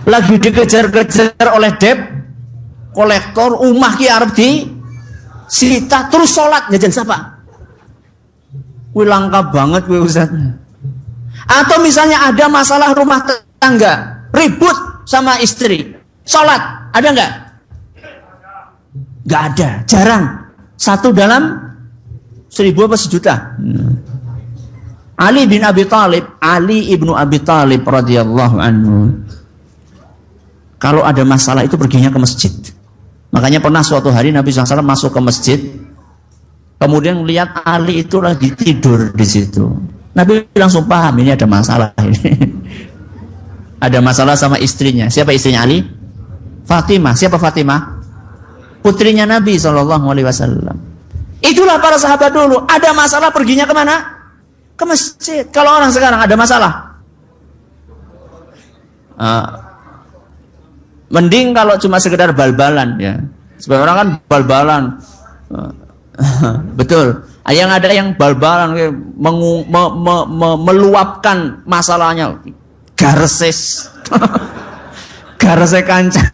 Lagi dikejar-kejar oleh debt kolektor, umah ki arep di sita terus salat jajan siapa? Wih langka banget wih Ustaz. Atau misalnya ada masalah rumah tangga, ribut sama istri, salat, ada nggak? Nggak ada, jarang. 1 dalam 1000 apa sejuta. Ali ibnu Abi Thalib radhiyallahu anhu, kalau ada masalah itu perginya ke masjid. Makanya pernah suatu hari Nabi SAW masuk ke masjid, kemudian lihat Ali itu lagi tidur di situ. Nabi langsung paham ini ada masalah ini. Ada masalah sama istrinya. Siapa istrinya Ali? Fatimah. Siapa Fatimah? Putrinya Nabi SAW. Itulah para sahabat dulu. Ada masalah perginya kemana? Ke masjid. Kalau orang sekarang ada masalah, mending kalau cuma sekedar bal-balan ya. Sebagai orang kan bal-balan. Betul. Yang ada yang bal-balan meluapkan masalahnya. Garses. Garse kancan.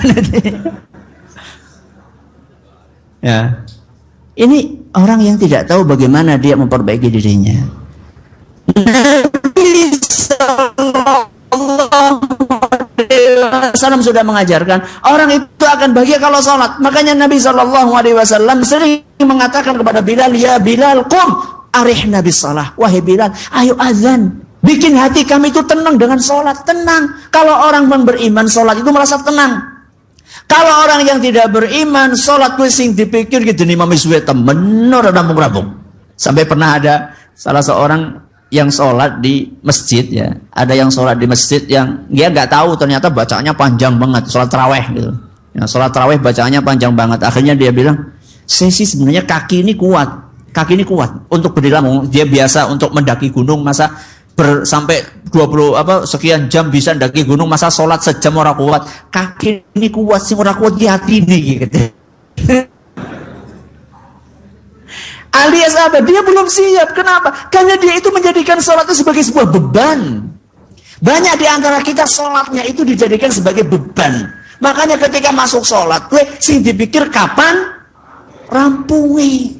Ya. Ini orang yang tidak tahu bagaimana dia memperbaiki dirinya. Nabi SAW sudah mengajarkan orang itu akan bahagia kalau sholat. Makanya Nabi SAW sering mengatakan kepada Bilal, ya Bilal, qum arihna bis salah. Wahai Bilal, ayo azan. Bikin hati kami itu tenang dengan sholat. Tenang. Kalau orang beriman sholat itu merasa tenang. Kalau orang yang tidak beriman, sholat itu sing dipikir gitu nih mami suwe temen ora rampung-rampung. Sampai pernah ada salah seorang yang sholat di masjid ya. Ada yang sholat di masjid yang dia nggak tahu ternyata bacaannya panjang banget, sholat taraweh gitu. Ya, sholat taraweh bacaannya panjang banget. Akhirnya dia bilang, saya sih sebenarnya kaki ini kuat untuk berdiri lama. Dia biasa untuk mendaki gunung, masa sampai 20 sekian jam bisa mendaki gunung, masa sholat sejam orang kuat. Kaki ini kuat sih, orang kuat di hati ini gitu. Alias apa? Dia belum siap. Kenapa? Karena dia itu menjadikan sholat itu sebagai sebuah beban. Banyak di antara kita sholatnya itu dijadikan sebagai beban. Makanya ketika masuk sholat, gue sing dipikir kapan rampungi.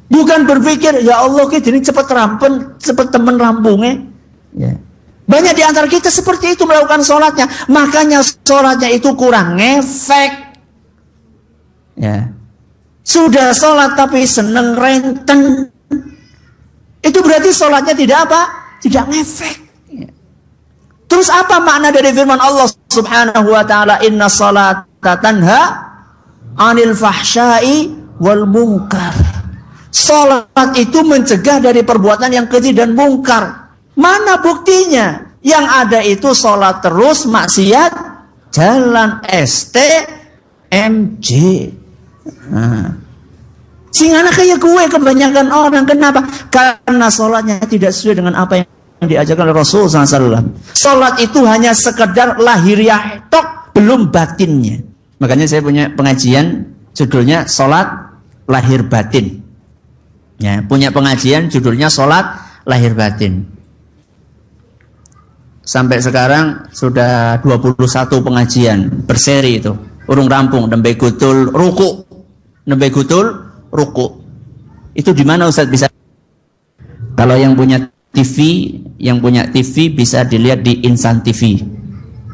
Bukan berpikir, ya Allah, jadi cepet rampen, cepet temen rampungnya. Ya. Banyak di antara kita seperti itu melakukan sholatnya. Makanya sholatnya itu kurang ngefek. Ya. Sudah sholat tapi seneng renten. Itu berarti sholatnya tidak apa? Tidak ngefek. Ya. Terus apa makna dari firman Allah Subhanahu wa ta'ala, inna sholata tanha anil fahsyai wal munkar. Sholat itu mencegah dari perbuatan yang keji dan mungkar. Mana buktinya? Yang ada itu sholat terus, maksiat jalan, STMJ. Nah. Sehingga kayak gue kebanyakan orang. Kenapa? Karena sholatnya tidak sesuai dengan apa yang diajarkan oleh Rasul SAW. Sholat itu hanya sekedar lahiriah tok, belum batinnya. Makanya saya punya pengajian judulnya sholat lahir batin. Ya, punya pengajian judulnya sholat lahir batin. Sampai sekarang sudah 21 pengajian berseri itu. Urung rampung, nembe gutul ruku. Nembe gutul ruku. Itu di mana Ustaz bisa? Kalau yang punya TV bisa dilihat di Insan TV.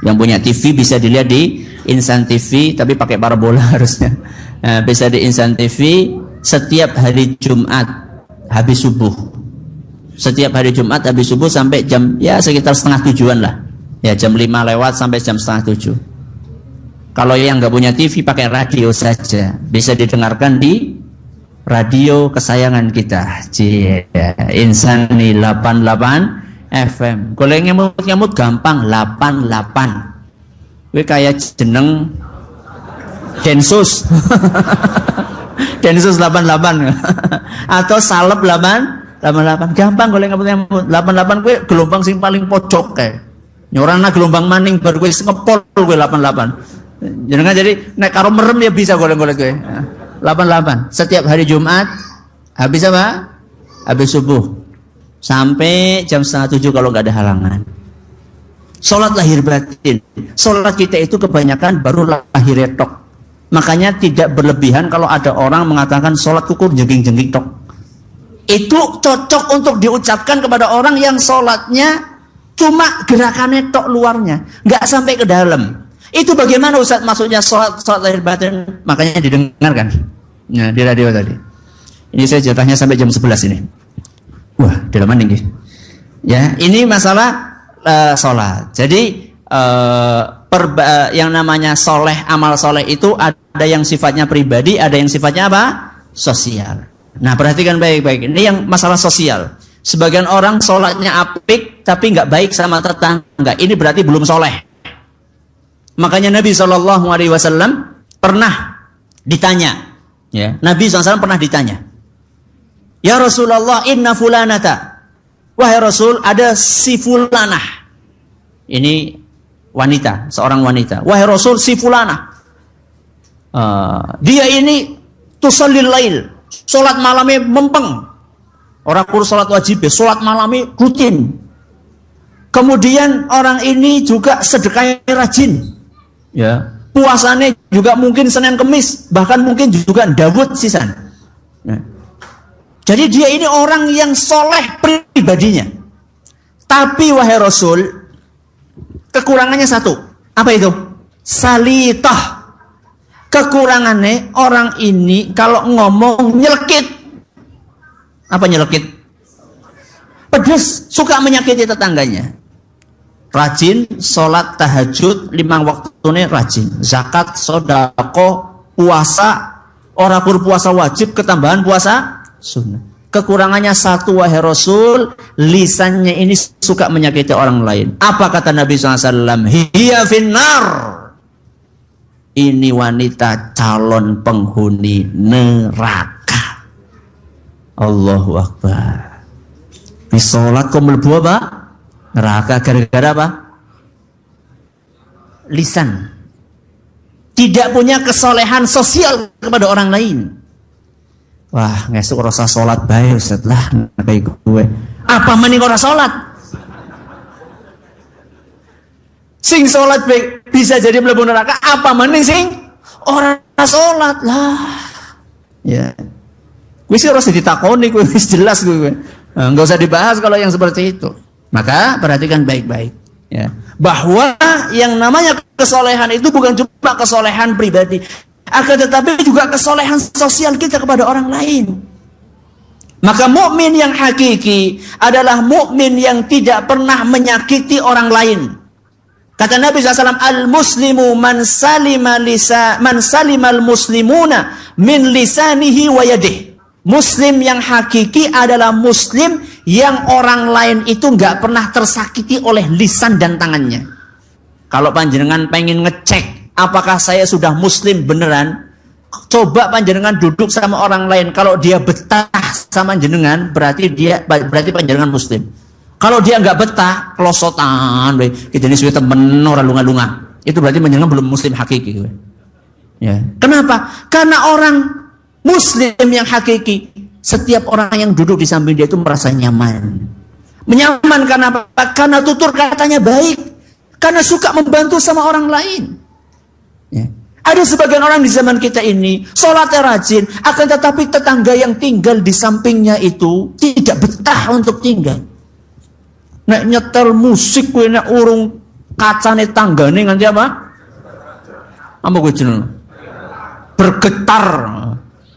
Yang punya TV bisa dilihat di Insan TV, tapi pakai parabola harusnya. Nah, bisa di Insan TV setiap hari Jumat habis subuh. Setiap hari Jumat habis subuh sampai jam ya sekitar 6:30 lah. Ya jam 5 lewat sampai jam 6:30. Kalau yang nggak punya TV pakai radio saja, bisa didengarkan di radio kesayangan kita. Insani 88 FM. Kalau yang ngemut gampang 88. Gue kayak jeneng Densus. Densus 88 atau Salep 88 gampang golek ngemut 88 gue gelombang sing paling pojok kae nyorana gelombang maning baru gue ngepol gue 88 jadi nek karo merem ya bisa golek-golek gue 88 setiap hari Jumat habis apa? Habis subuh sampai jam 6:30 kalau nggak ada halangan. Sholat lahir batin. Sholat kita itu kebanyakan baru lahir tok. Makanya tidak berlebihan kalau ada orang mengatakan sholat kukur jengking-jengking tok. Itu cocok untuk diucapkan kepada orang yang sholatnya cuma gerakannya tok luarnya, nggak sampai ke dalam. Itu bagaimana Ustaz maksudnya sholat lahir batin? Makanya didengarkan ya, di radio tadi. Ini saya jatahnya sampai jam 11 ini. Wah, dalaman tinggi. Ya, ini masalah sholat. Jadi yang namanya soleh, amal soleh itu ada yang sifatnya pribadi, ada yang sifatnya apa? Sosial. Nah, perhatikan baik-baik. Ini yang masalah sosial. Sebagian orang sholatnya apik, tapi nggak baik sama tetangga. Ini berarti belum soleh. Makanya Nabi SAW pernah ditanya. Ya, Nabi SAW pernah ditanya. Ya Rasulullah, inna fulanata. Wahai Rasul, ada si fulanah. Ini wanita, seorang wanita. Wahai Rasul, si fulanah. Dia ini tusallil lail. Sholat malamnya mempeng. Orang kurus sholat wajib, sholat malamnya rutin. Kemudian orang ini juga sedekahnya rajin. Ya. Puasanya juga mungkin Senin Kemis, bahkan mungkin juga Dawud sisan. Ya. Jadi dia ini orang yang soleh pribadinya. Tapi wahai Rasul, kekurangannya satu. Apa itu? Salitah. Kekurangannya orang ini kalau ngomong nyelkit. Apa nyelkit? Pedes, suka menyakiti tetangganya. Rajin, sholat tahajud, 5 waktunya rajin. Zakat, sodako, puasa, orang berpuasa wajib, ketambahan puasa sunnah. Kekurangannya satu wahai Rasul, lisannya ini suka menyakiti orang lain. Apa kata Nabi SAW? Hiya finnar. Ini wanita calon penghuni neraka. Allahu Akbar. Di sholat kok mlebu apa? Neraka gara-gara apa? Lisan. Tidak punya kesolehan sosial kepada orang lain. Wah, ngesuk rasa salat bae Ustaz lah kayak gue. Apa mending ora salat? Sing salat bae bisa jadi mlebu neraka, apa mending sing ora salat lah. Ya. Wis ora usah ditakoni kuwi wis jelas kuwi. Enggak usah dibahas kalau yang seperti itu. Maka perhatikan baik-baik ya. Bahwa yang namanya kesolehan itu bukan cuma kesolehan pribadi, akan tetapi juga kesolehan sosial kita kepada orang lain. Maka mukmin yang hakiki adalah mukmin yang tidak pernah menyakiti orang lain. Kata Nabi SAW, al-muslimu man salimal muslimuna min lisanihi wa yadihi. Muslim yang hakiki adalah muslim yang orang lain itu nggak pernah tersakiti oleh lisan dan tangannya. Kalau panjenengan pengen ngecek apakah saya sudah muslim beneran, coba panjenengan duduk sama orang lain. Kalau dia betah sama jenengan, berarti panjenengan muslim. Kalau dia nggak betah, klosotan, kita ini sudah temen orang lunga-lunga, itu berarti panjenengan belum muslim hakiki. Ya. Kenapa? Karena orang muslim yang hakiki, setiap orang yang duduk di samping dia itu merasa nyaman. Menyaman karena apa? Karena tutur katanya baik, karena suka membantu sama orang lain. Ya. Ada sebagian orang di zaman kita ini sholatnya rajin, akan tetapi tetangga yang tinggal di sampingnya itu tidak betah untuk tinggal. Nek nyetel musik kuwi nek urung kacane tanggane nganti apa? Apa kuwi jeneng? Bergetar.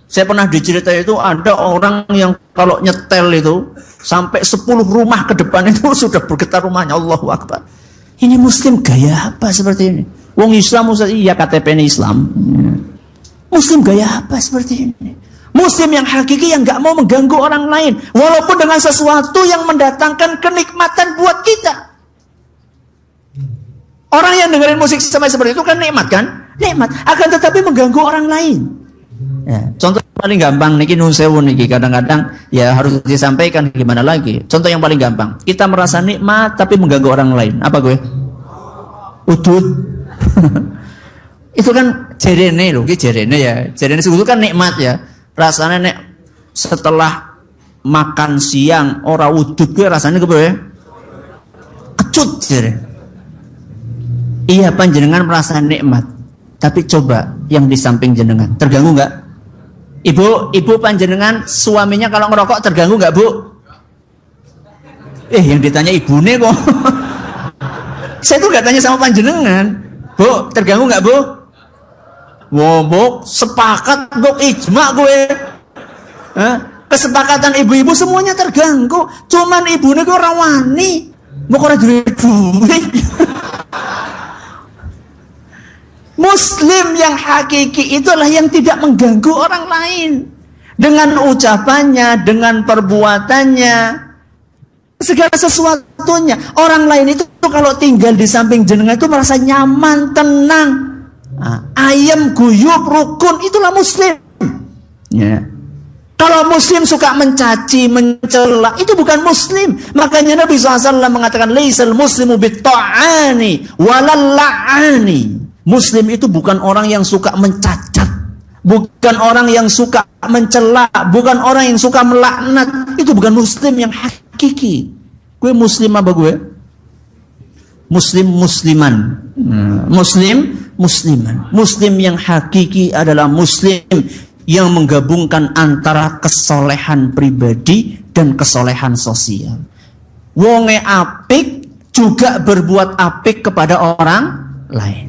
Saya pernah diceritain itu ada orang yang kalau nyetel itu sampai 10 rumah ke depan itu sudah bergetar rumahnya. Allahu Akbar. Ini muslim gaya apa seperti ini? Wong Islam Ustaz, iya KTP ini Islam. Muslim gaya apa seperti ini? Muslim yang hakiki yang gak mau mengganggu orang lain, walaupun dengan sesuatu yang mendatangkan kenikmatan buat kita. Orang yang dengerin musik sama seperti itu kan nikmat kan? Nikmat. Akan tetapi mengganggu orang lain. Ya, contoh paling gampang niki nun sewu niki kadang-kadang ya harus disampaikan, gimana lagi. Contoh yang paling gampang, kita merasa nikmat tapi mengganggu orang lain. Apa gue? Udut. Itu kan jerene loh, jerene ya. Jerene itu kan nikmat ya. Rasanya nek setelah makan siang ora udut gue rasanya kepiye? Kecut jere. Iya panjenengan merasa nikmat, tapi coba yang di samping jenengan terganggu nggak? Ibu panjenengan suaminya kalau ngerokok terganggu nggak bu? Yang ditanya ibune kok. Saya tuh nggak tanya sama panjenengan, bu terganggu nggak bu? Wobok sepakat bok ijma gue. Kesepakatan ibu-ibu semuanya terganggu. Cuman ibunya gue rawani. Mau ora duit. Muslim yang hakiki itulah yang tidak mengganggu orang lain dengan ucapannya, dengan perbuatannya, segala sesuatunya. Orang lain itu kalau tinggal di samping jenengan itu merasa nyaman, tenang. Ayam, guyub, rukun, itulah muslim. Ya. Kalau muslim suka mencaci, mencela, itu bukan muslim. Makanya Nabi SAW mengatakan, laisal muslimu bitta'ani walal la'ani. Muslim itu bukan orang yang suka mencacat, bukan orang yang suka mencela, bukan orang yang suka melaknat. Itu bukan muslim yang hakiki. Gue muslim apa gue? Muslim musliman. Musliman. Muslim yang hakiki adalah muslim yang menggabungkan antara kesolehan pribadi dan kesolehan sosial. Wonge apik juga berbuat apik kepada orang lain.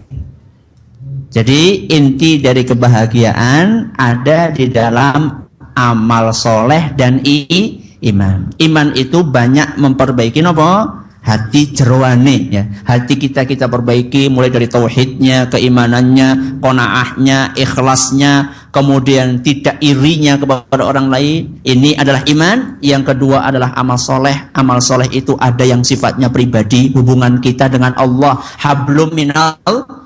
Jadi inti dari kebahagiaan ada di dalam amal soleh dan iman. Iman itu banyak memperbaiki apa? Hati jeroane ya. Hati kita perbaiki mulai dari tauhidnya, keimanannya, qanaahnya, ikhlasnya, kemudian tidak irinya kepada orang lain. Ini adalah iman. Yang kedua adalah amal soleh. Amal soleh itu ada yang sifatnya pribadi, hubungan kita dengan Allah. Hablum minallah,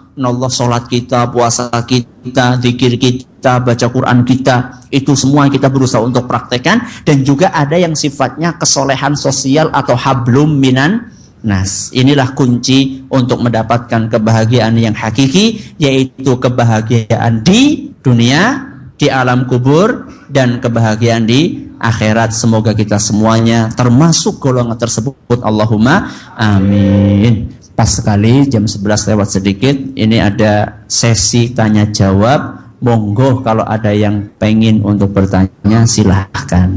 salat kita, puasa kita, zikir kita, baca Quran kita, itu semua kita berusaha untuk praktekkan. Dan juga ada yang sifatnya kesolehan sosial atau hablum minan nas. Inilah kunci untuk mendapatkan kebahagiaan yang hakiki, yaitu kebahagiaan di dunia di alam kubur dan kebahagiaan di akhirat. Semoga kita semuanya termasuk golongan tersebut. Allahumma amin. Pas sekali jam 11 lewat sedikit. Ini ada sesi tanya jawab. Monggo kalau ada yang pengen untuk bertanya silahkan.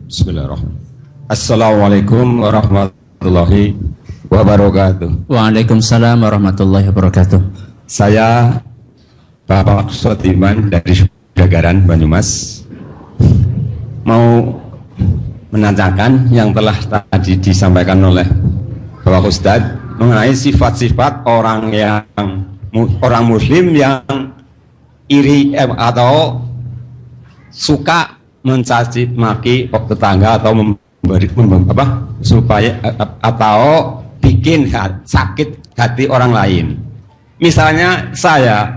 Bismillahirrahmanirrahim. Assalamualaikum warahmatullahi wabarakatuh.
Waalaikumsalam warahmatullahi wabarakatuh.
Saya Bapak Sotiman dari Dagaran, Banyumas, mau menanyakan yang telah tadi disampaikan oleh Bapak Ustadz mengenai sifat-sifat orang muslim yang iri atau suka mencaci maki tetangga atau supaya atau bikin sakit hati orang lain. Misalnya saya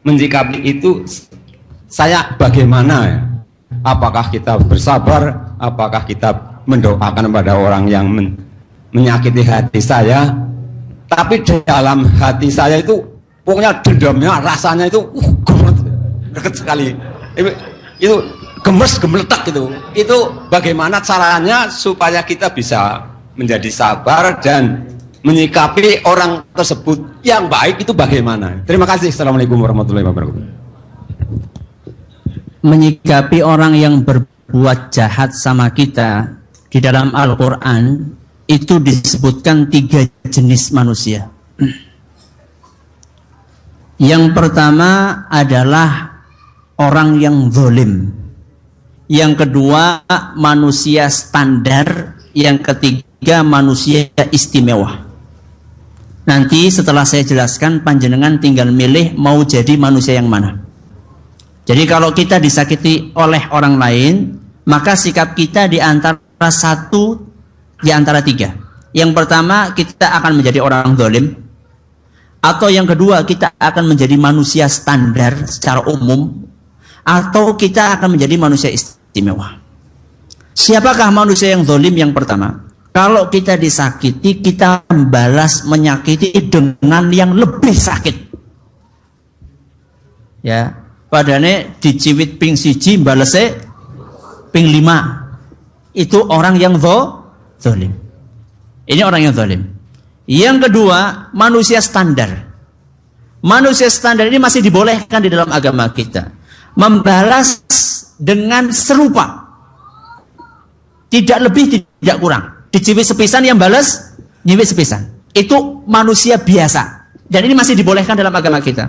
menyikapi itu, saya bagaimana? Apakah kita bersabar? Apakah kita mendoakan pada orang yang menyakiti hati saya? Tapi dalam hati saya itu pokoknya dendamnya, rasanya itu deket sekali. Itu gemeletak gitu. Itu bagaimana caranya supaya kita bisa menjadi sabar dan menyikapi orang tersebut yang baik itu bagaimana? Terima kasih. Assalamualaikum warahmatullahi wabarakatuh.
Menyikapi orang yang berbuat jahat sama kita di dalam Al-Quran itu disebutkan 3 jenis manusia. Yang pertama adalah orang yang zalim. Yang kedua manusia standar. Yang ketiga manusia istimewa. Nanti setelah saya jelaskan, panjenengan tinggal milih mau jadi manusia yang mana. Jadi kalau kita disakiti oleh orang lain, maka sikap kita di antara 3. Yang pertama, kita akan menjadi orang zalim. Atau yang kedua, kita akan menjadi manusia standar secara umum. Atau kita akan menjadi manusia istimewa. Siapakah manusia yang zalim yang pertama? Kalau kita disakiti, kita membalas menyakiti dengan yang lebih sakit. Ya, padahal diciwit ping 1 balesnya ping 5. Itu orang yang zalim. Ini orang yang zalim. Yang kedua, manusia standar. Manusia standar ini masih dibolehkan di dalam agama kita. Membalas dengan serupa. Tidak lebih, tidak kurang. Diciwit sepisan yang balas, nyiwit sepisan. Itu manusia biasa. Dan ini masih dibolehkan dalam agama kita.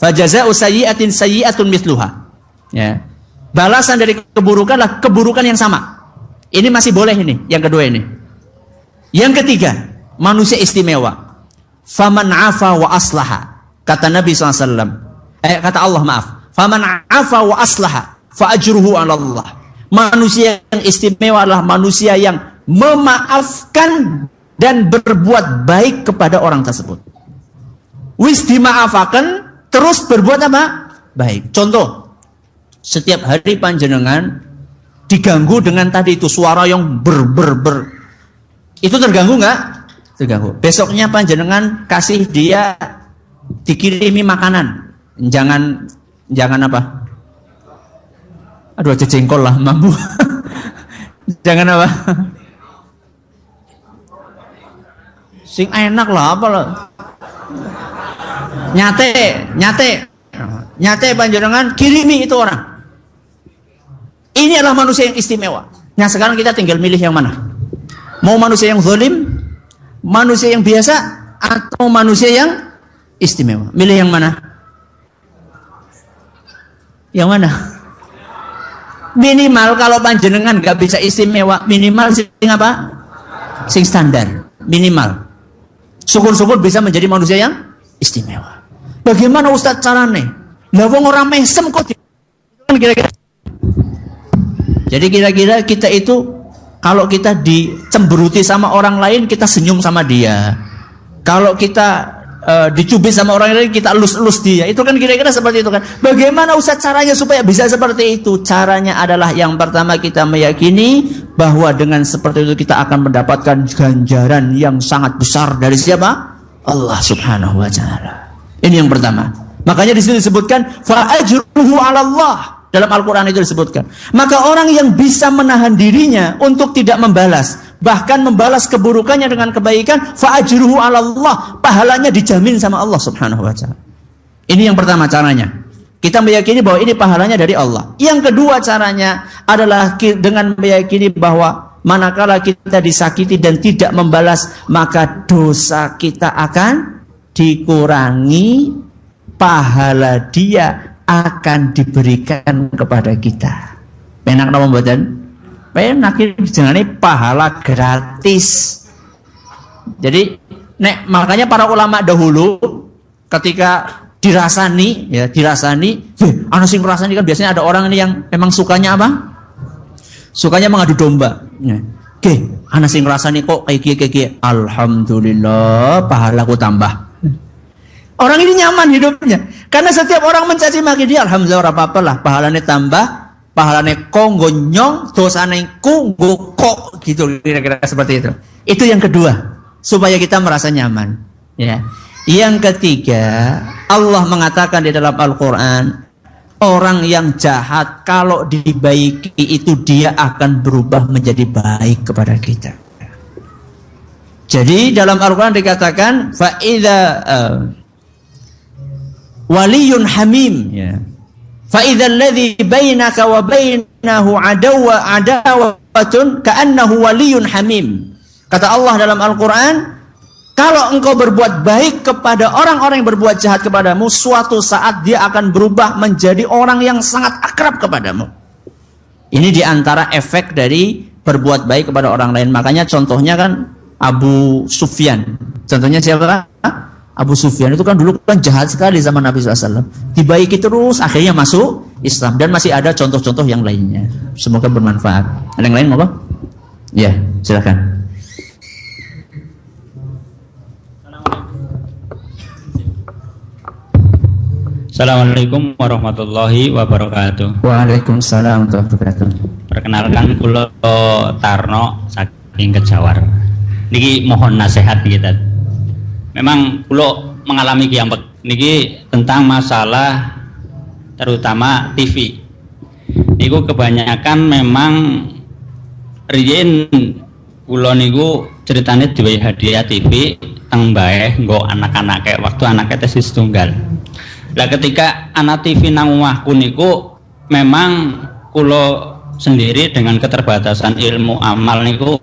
Fajaza'u sayyi'atin sayyi'atun mithluha. Ya. Balasan dari keburukan adalah keburukan yang sama. Ini masih boleh ini, yang kedua ini. Yang ketiga, manusia istimewa. Faman 'afa wa aslaha. Kata Nabi SAW. Kata Allah, maaf. Faman 'afa wa aslaha fa ajruhu 'ala Allah. Manusia yang istimewa adalah manusia yang memaafkan dan berbuat baik kepada orang tersebut. Wis dimaafakan, terus berbuat apa? Baik. Contoh, setiap hari panjenengan diganggu dengan tadi itu suara yang ber. Itu terganggu nggak? Terganggu. Besoknya panjenengan kasih dia dikirimi makanan. Jangan apa? Aduh, aja jengkol lah, mampu. Jangan apa? Sing enak lah, apa lah? Nyate panjenengan kirimi itu orang. Ini adalah manusia yang istimewa. Nah, sekarang kita tinggal milih yang mana? Mau manusia yang zalim, manusia yang biasa, atau manusia yang istimewa? Milih yang mana? Yang mana? Minimal kalau panjenengan gak bisa istimewa, minimal sing apa? Sing standar, minimal. Syukur-syukur bisa menjadi manusia yang istimewa. Bagaimana Ustadz carane? Lah wong ora mesem kok kira-kira. Jadi kira-kira kita itu kalau kita dicemberuti sama orang lain, kita senyum sama dia. Kalau kita dicubit sama orang lain, kita elus-elus dia. Itu kan kira-kira seperti itu kan. Bagaimana Ustaz caranya supaya bisa seperti itu? Caranya adalah yang pertama, kita meyakini bahwa dengan seperti itu kita akan mendapatkan ganjaran yang sangat besar dari siapa? Allah Subhanahu wa ta'ala. Ini yang pertama. Makanya di sini disebutkan fa ajruhu 'ala Allah. Dalam Al-Qur'an itu disebutkan. Maka orang yang bisa menahan dirinya untuk tidak membalas, bahkan membalas keburukannya dengan kebaikan, fa ajruhu 'ala Allah, pahalanya dijamin sama Allah Subhanahu wa taala. Ini yang pertama caranya. Kita meyakini bahwa ini pahalanya dari Allah. Yang kedua caranya adalah dengan meyakini bahwa manakala kita disakiti dan tidak membalas, maka dosa kita akan dikurangi, pahala dia akan diberikan kepada kita. Penak napa mboten? Penak jenenge pahala gratis. Jadi makanya para ulama dahulu ketika dirasani, ana sing ngrasani kan biasanya ada orang ini yang memang sukanya apa? Sukanya mengadu domba. Ana sing ngrasani kok kayak gini. Alhamdulillah, pahalaku tambah. Orang ini nyaman hidupnya. Karena setiap orang mencaci maki dia, alhamdulillah ora apa-apa lah, pahalane tambah, pahalane konggo nyong, dosane konggo kok, gitu kira-kira seperti itu. Itu yang kedua, supaya kita merasa nyaman, ya. Yang ketiga, Allah mengatakan di dalam Al-Qur'an, orang yang jahat kalau dibaiki itu dia akan berubah menjadi baik kepada kita. Jadi dalam Al-Qur'an dikatakan fa idza waliyun hamim, ya. Fa idzal ladzi bainaka wa bainahu adawatun ka'annahu waliyun hamim. Kata Allah dalam Al-Qur'an, kalau engkau berbuat baik kepada orang-orang yang berbuat jahat kepadamu, suatu saat dia akan berubah menjadi orang yang sangat akrab kepadamu. Ini diantara efek dari berbuat baik kepada orang lain. Makanya contohnya kan Abu Sufyan. Contohnya siapa? Abu Sufyan itu kan dulu kan jahat sekali zaman Nabi SAW. Dibaiki terus, akhirnya masuk Islam. Dan masih ada contoh-contoh yang lainnya. Semoga bermanfaat. Ada yang lain apa? Ya, silakan.
Assalamualaikum warahmatullahi wabarakatuh.
Waalaikumsalam warahmatullahi wabarakatuh.
Perkenalkan kula Tarno saking Kejawar. Niki mohon nasihat kita. Memang kula mengalami kiambek niki tentang masalah terutama TV. Niku kebanyakan memang riyen kula niku ceritane diwehi hadiah TV teng bae nggo anak-anake waktu anake tesis tunggal. Lah ketika anak TV nang omahku niku memang kula sendiri dengan keterbatasan ilmu amal niku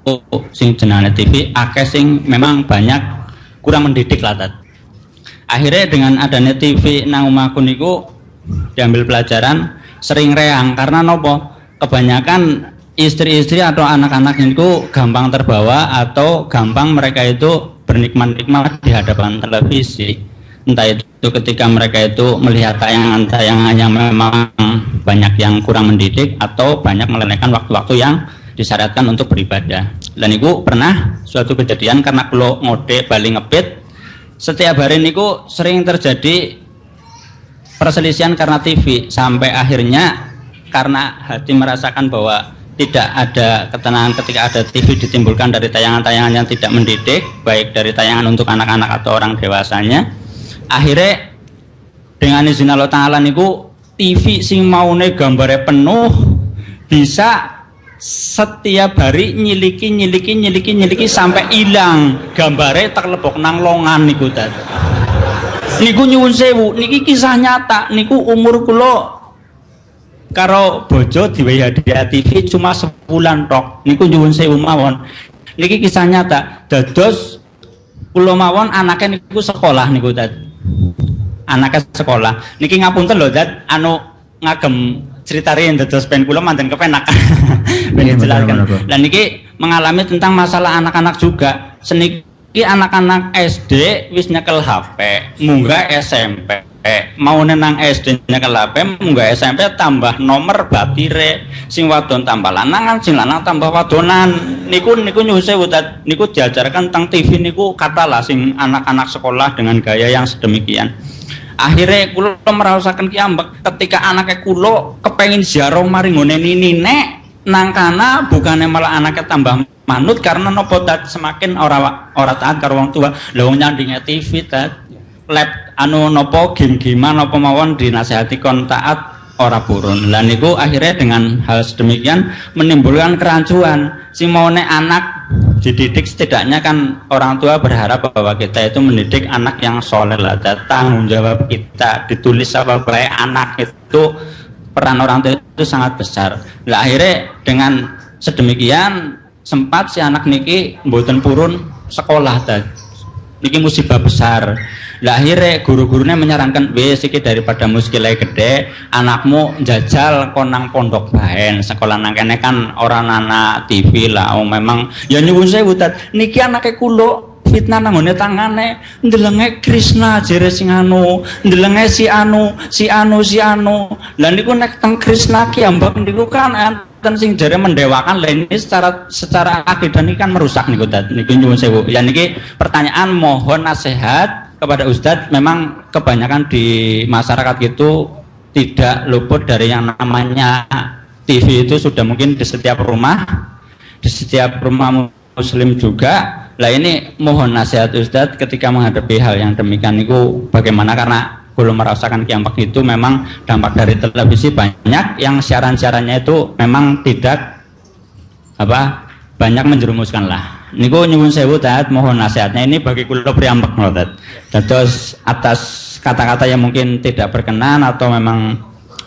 sing jenenge TV akeh sing memang banyak kurang mendidik lah tat. Akhirnya dengan adanya TV nang omahku niku diambil pelajaran sering reang karena nopo? Kebanyakan istri-istri atau anak-anak niku gampang terbawa atau gampang mereka itu bernikmat-nikmat di hadapan televisi. Entah itu ketika mereka itu melihat tayangan-tayangan yang memang banyak yang kurang mendidik atau banyak melewatkan waktu-waktu yang disyaratkan untuk beribadah. Dan niku pernah suatu kejadian karena kulo ngode bali ngepit, setiap hari niku sering terjadi perselisihan karena TV sampai akhirnya karena hati merasakan bahwa tidak ada ketenangan ketika ada TV ditimbulkan dari tayangan-tayangan yang tidak mendidik, baik dari tayangan untuk anak-anak atau orang dewasanya. Akhirnya dengan izin Allah Ta'ala niku TV sing maune gambare penuh bisa setiap hari nyiliki sampai hilang gambare terlebok nang longan niku tat. Niku nyuwun sewu niki kisah nyata niku umur kula karo bojo diwehi hadiah TV cuma sebulan tok niku nyuwun sewu mawon niki kisah nyata dados kula mawon anaknya niku sekolah niku tat. Anaknya sekolah niki ngapunten lho tat anu ngagem cerita riyen dados pen kula manten kepenak. Ben dijelaskan. Dan niki mengalami tentang masalah anak-anak juga. Seniki anak-anak SD wis nyekel HP, munggah SMP. Mau nang SD nyekel HP, munggah SMP tambah nomor batire, sing wadon tambah lanangan, sing lanang tambah wadonan. Niku nyuwun sewu niku diajarkan tentang TV niku katalah sing anak-anak sekolah dengan gaya yang sedemikian. Akhirnya kulo merasakan kiambek ketika anaknya kulo kepengin ziarah maring ngone nine nang kana bukannya malah anaknya tambah manut karena nopo tat semakin ora taat karo wong tua. Lah wong nyandinge TV tat anu nopo game-gamean apa mawon dinasehati kon taat ora purun. Lah niku akhirnya dengan hal sedemikian menimbulkan kerancuan. Si maune anak dididik, setidaknya kan orang tua berharap bahwa kita itu mendidik anak yang soleh lah. Tanggung jawab kita ditulis apa baik anak itu, peran orang tua itu sangat besar. Lah akhirnya dengan sedemikian sempat si anak niki mboten purun sekolah tadi. Niki musibah besar. Lah akhirnya guru-gurunya menyarankan, wis iki daripada muskilnya gede, anakmu jajal konang pondok bahen, sekolah nang kene kan orang anak TV lah. Oh memang ya nyuwun sewu niki anake kula fitnah nanggone tangane ndelenge Krishna jere sing anu, ndelenge si anu. Lah niku nek teng Krishna ki ambak niku kan enten sing jare mendewakan. Lah ini secara akidah niki kan merusak niku niki nyuwun sewu. Ya niki pertanyaan mohon nasihat kepada Ustadz. Memang kebanyakan di masyarakat itu tidak luput dari yang namanya TV itu sudah mungkin di setiap rumah muslim juga. Lah ini mohon nasihat Ustadz ketika menghadapi hal yang demikian itu bagaimana, karena belum merasakan kiampak itu memang dampak dari televisi banyak yang siaran-siarannya itu memang tidak banyak menjerumuskan lah. Niku nyuwun sewu tat, mohon nasihatnya ini bagi kula priambek ngoten. Dados atas kata-kata yang mungkin tidak berkenan atau memang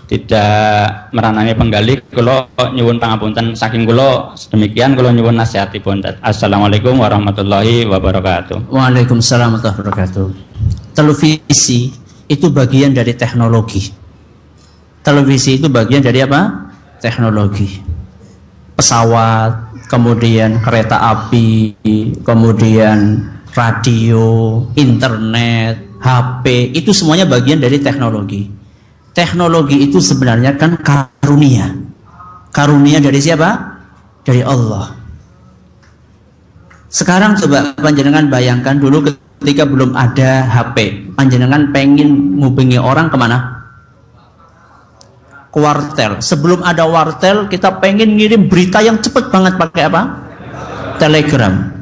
tidak meranani penggali, kula nyuwun pangapunten saking kula sedemikian, kula nyuwun nasihatipun tat. Assalamualaikum warahmatullahi wabarakatuh.
Waalaikumsalam warahmatullahi wabarakatuh. Televisi itu bagian dari teknologi. Televisi itu bagian dari apa? Teknologi. Pesawat, kemudian kereta api, kemudian radio, internet, HP, itu semuanya bagian dari teknologi. Teknologi itu sebenarnya kan karunia. Karunia dari siapa? Dari Allah. Sekarang coba panjenengan bayangkan dulu ketika belum ada HP, panjenengan pengen ngubungi orang kemana? Wartel. Sebelum ada wartel, kita pengen ngirim berita yang cepet banget pakai apa? Telegram.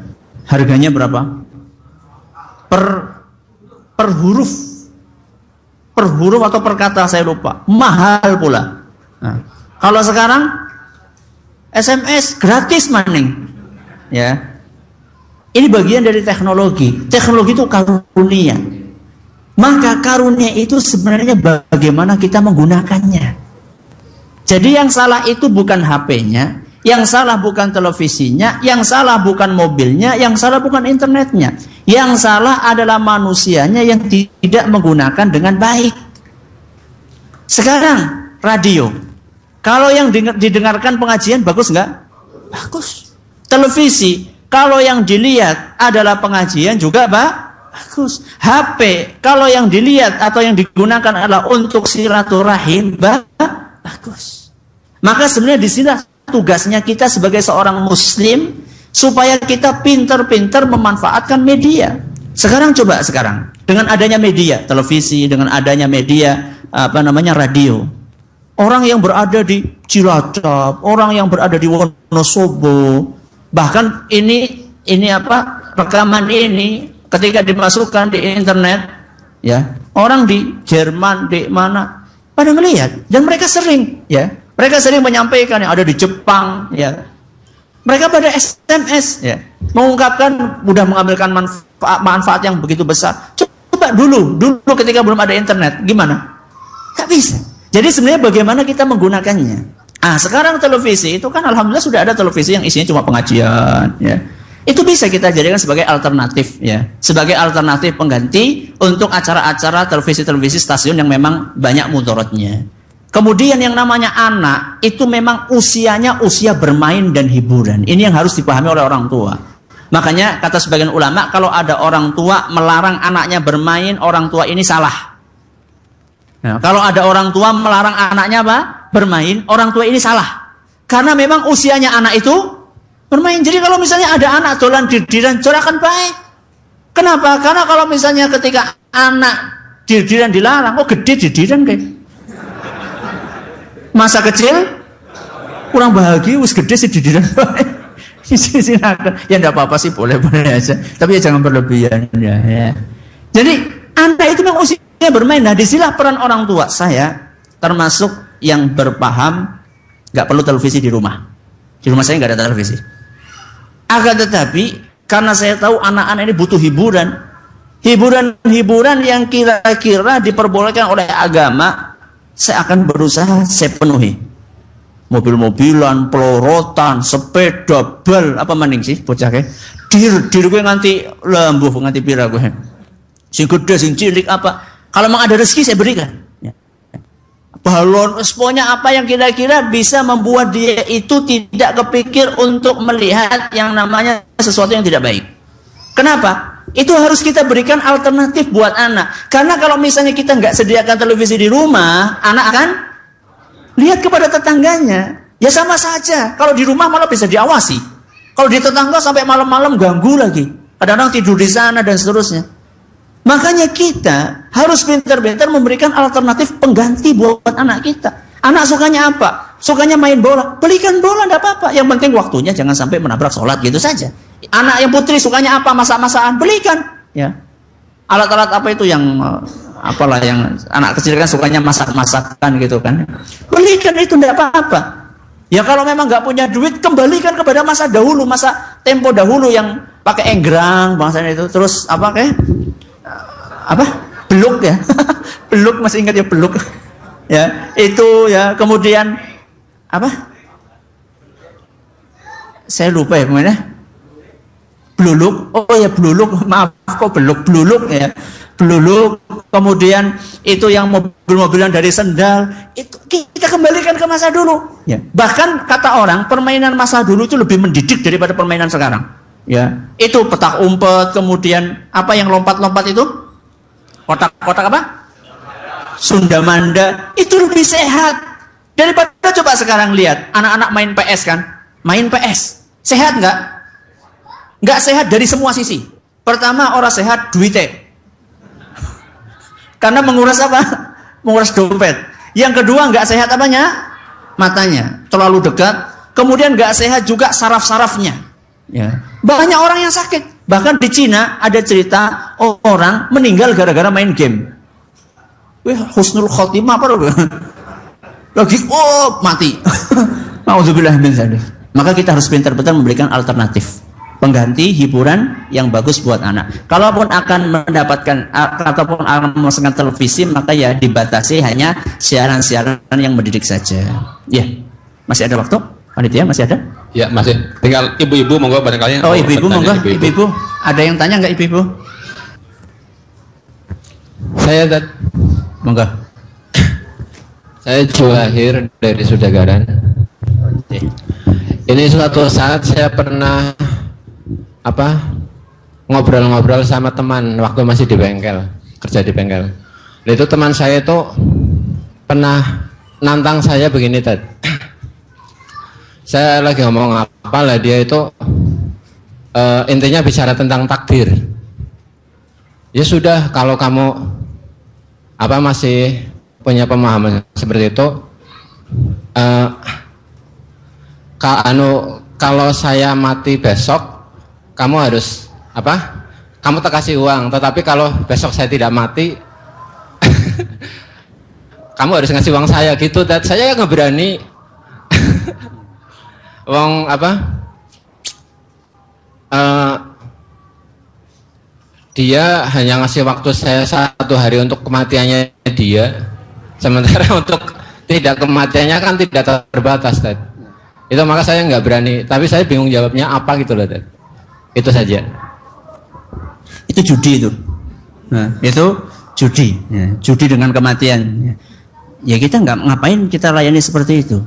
Harganya berapa? Per huruf atau per kata saya lupa. Mahal pula. Nah, kalau sekarang SMS gratis maning. Ya. Ini bagian dari teknologi. Teknologi itu karunia. Maka karunia itu sebenarnya bagaimana kita menggunakannya. Jadi yang salah itu bukan HP-nya, yang salah bukan televisinya, yang salah bukan mobilnya, yang salah bukan internetnya. Yang salah adalah manusianya yang tidak menggunakan dengan baik. Sekarang radio, kalau yang didengarkan pengajian bagus nggak? Bagus. Televisi, kalau yang dilihat adalah pengajian juga bagus. HP, kalau yang dilihat atau yang digunakan adalah untuk silaturahim bagus. Maka sebenarnya di sini tugasnya kita sebagai seorang muslim supaya kita pintar-pintar memanfaatkan media. Sekarang dengan adanya media televisi, dengan adanya media radio, orang yang berada di Cilacap, orang yang berada di Wonosobo, bahkan ini rekaman ini ketika dimasukkan di internet, ya orang di Jerman, di mana pada melihat, dan mereka sering menyampaikan yang ada di Jepang, ya. Mereka pada SMS, ya, mengungkapkan, mudah mengambilkan manfaat yang begitu besar. Coba dulu ketika belum ada internet, gimana? Gak bisa. Jadi sebenarnya bagaimana kita menggunakannya. Sekarang televisi itu kan alhamdulillah sudah ada televisi yang isinya cuma pengajian, ya. Itu bisa kita jadikan sebagai alternatif, ya, sebagai alternatif pengganti untuk acara-acara televisi stasiun yang memang banyak mudaratnya. Kemudian yang namanya anak itu memang usianya usia bermain dan hiburan. Ini yang harus dipahami oleh orang tua. Makanya kata sebagian ulama, kalau ada orang tua melarang anaknya bermain, orang tua ini salah. Nah, kalau ada orang tua melarang anaknya bermain, orang tua ini salah. Karena memang usianya anak itu bermain. Jadi kalau misalnya ada anak dolan dirdiran, corakan baik. Kenapa? Karena kalau misalnya ketika anak dirdiran dilarang, gede dirdiran kayak. Masa kecil kurang bahagia, wis gede sih dirdiran. Ya enggak apa-apa sih, boleh aja. Tapi ya jangan berlebihan ya. Jadi Anak itu memang usia bermain. Nah, disinilah peran orang tua. Saya termasuk yang berpaham nggak perlu televisi di rumah. Di rumah saya nggak ada televisi. Akan tetapi karena saya tahu anak-anak ini butuh hiburan, hiburan yang kira-kira diperbolehkan oleh agama, saya akan berusaha saya penuhi. Mobil-mobilan, pelorotan, sepeda, bal, apa maning sih bocah ke? Dir gue nganti lembuh nganti pira gue. Sing gede, sing cilik apa? Kalau memang ada rezeki saya berikan. Balon, pokoknya apa yang kira-kira bisa membuat dia itu tidak kepikir untuk melihat yang namanya sesuatu yang tidak baik. Kenapa? Itu harus kita berikan alternatif buat anak. Karena kalau misalnya kita nggak sediakan televisi di rumah, anak akan lihat kepada tetangganya. Ya sama saja. Kalau di rumah malah bisa diawasi. Kalau di tetangga sampai malam-malam ganggu lagi. Kadang-kadang tidur di sana dan seterusnya. Makanya kita harus pintar-pintar memberikan alternatif pengganti buat anak kita. Anak sukanya apa? Sukanya main bola. Belikan bola, tidak apa-apa. Yang penting waktunya jangan sampai menabrak sholat gitu saja. Anak yang putri sukanya apa? Masak-masakan. Belikan. Ya. Alat-alat apa itu yang apalah yang anak kecil kan sukanya masak-masakan gitu kan. Belikan itu, tidak apa-apa. Ya kalau memang nggak punya duit, kembalikan kepada masa dahulu, masa tempo dahulu yang pakai enggrang bangsanya itu. Terus apa kayak beluk ya. Beluk, masih ingat ya beluk ya, itu ya. Kemudian apa, saya lupa ya kemana, bluluk, oh ya bluluk, maaf kok beluk ya, bluluk. Kemudian itu yang mobil-mobilan dari sendal, itu kita kembalikan ke masa dulu ya. Bahkan kata orang permainan masa dulu itu lebih mendidik daripada permainan sekarang ya. Itu petak umpet, kemudian apa yang lompat-lompat itu, kotak-kotak apa? Sundamanda. Itu lebih sehat daripada coba sekarang lihat anak-anak main PS kan. Main PS. Sehat nggak? Nggak sehat dari semua sisi. Pertama, orang sehat duitnya. Karena menguras apa? Menguras dompet. Yang kedua, nggak sehat apanya? Matanya. Terlalu dekat. Kemudian nggak sehat juga saraf-sarafnya. Ya. Banyak orang yang sakit. Bahkan di Cina ada cerita orang meninggal gara-gara main game. Husnul khotimah apa loh? Lagi mati. Nauzubillah min dzalik. Maka kita harus pintar-pintar memberikan alternatif pengganti hiburan yang bagus buat anak. Kalaupun akan mendapatkan ataupun akan memasangkan televisi, maka ya dibatasi hanya siaran-siaran yang mendidik saja. Ya, masih ada waktu? Panitia masih ada?
Ya masih. Tinggal ibu-ibu monggo barangkali.
Oh ibu-ibu monggo. Ibu-ibu. Ada yang tanya nggak ibu-ibu?
Saya
monggo.
Saya Juwahir dari Sudagaran. Ini suatu saat saya pernah ngobrol-ngobrol sama teman waktu masih di bengkel, kerja di bengkel. Itu teman saya itu pernah nantang saya begini tadi. Saya lagi ngomong apa lah, dia itu intinya bicara tentang takdir. Ya sudah, kalau kamu masih punya pemahaman seperti itu, kalau saya mati besok, kamu harus kamu tak kasih uang. Tetapi kalau besok saya tidak mati, kamu harus ngasih uang saya gitu. Dan saya nggak berani. Wong dia hanya ngasih waktu saya 1 hari untuk kematiannya dia, sementara untuk tidak kematiannya kan tidak terbatas Dad. Itu maka saya nggak berani, tapi saya bingung jawabnya apa gitu loh Dad. Itu saja.
Itu judi itu. Nah, itu judi ya. Judi dengan kematian ya. Kita nggak ngapain kita layani seperti itu.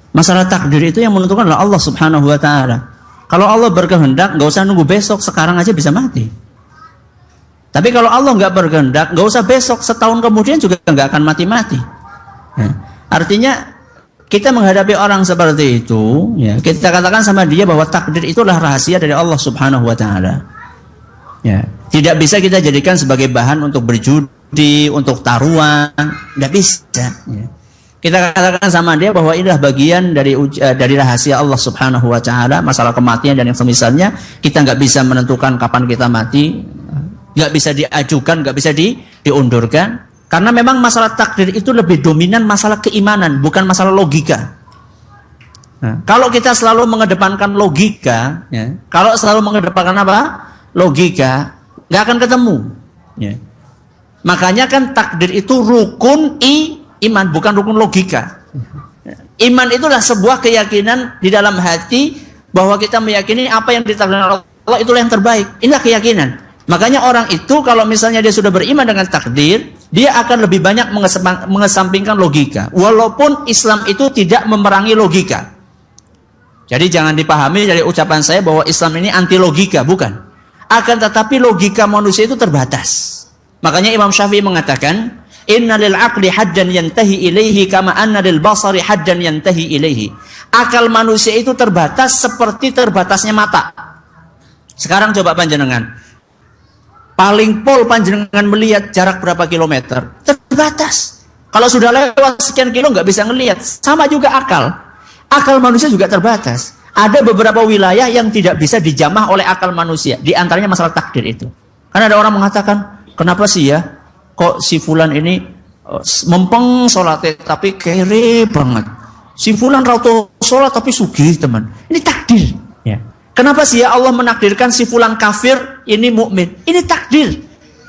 Masalah takdir itu yang menentukan adalah Allah Subhanahu wa ta'ala. Kalau Allah berkehendak, nggak usah nunggu besok, sekarang aja bisa mati. Tapi kalau Allah nggak berkehendak, nggak usah besok, setahun kemudian juga nggak akan mati-mati. Ya. Artinya kita menghadapi orang seperti itu, ya, kita katakan sama dia bahwa takdir itulah rahasia dari Allah Subhanahu wa ta'ala. Ya. Tidak bisa kita jadikan sebagai bahan untuk berjudi, untuk taruhan, tidak bisa. Ya. Kita katakan sama dia bahwa inilah bagian dari rahasia Allah Subhanahu wa ta'ala, masalah kematian dan yang semisalnya. Kita nggak bisa menentukan kapan kita mati. nggak bisa diajukan, nggak bisa diundurkan. Karena memang masalah takdir itu lebih dominan masalah keimanan, bukan masalah logika. Nah, kalau kita selalu mengedepankan logika, ya, kalau selalu mengedepankan apa? Logika, nggak akan ketemu. Ya. Makanya kan takdir itu rukun iman, bukan rukun logika. Iman itulah sebuah keyakinan di dalam hati bahwa kita meyakini apa yang ditakdirkan Allah itulah yang terbaik. Inilah keyakinan. Makanya orang itu kalau misalnya dia sudah beriman dengan takdir, dia akan lebih banyak mengesampingkan logika. Walaupun Islam itu tidak memerangi logika. Jadi jangan dipahami dari ucapan saya bahwa Islam ini anti logika, bukan. Akan tetapi logika manusia itu terbatas. Makanya Imam Syafi'i mengatakan, inna lil aqli haddan yantahi ilaihi kama anna lil basari haddan yantahi ilaihi. Akal manusia itu terbatas seperti terbatasnya mata. Sekarang coba panjenengan, paling pol panjenengan melihat jarak berapa kilometer? Terbatas. Kalau sudah lewat sekian kilo nggak bisa ngelihat. Sama juga akal. Akal manusia juga terbatas. Ada beberapa wilayah yang tidak bisa dijamah oleh akal manusia. Di antaranya masalah takdir itu. Karena ada orang mengatakan, kenapa sih ya? Kok si fulan ini mempeng sholatnya tapi kere banget. Si fulan rauto sholat tapi sugih teman. Ini takdir. Ya. Kenapa sih ya Allah menakdirkan si fulan kafir ini mukmin? Ini takdir.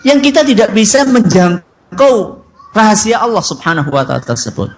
Yang kita tidak bisa menjangkau rahasia Allah Subhanahu wa taala tersebut.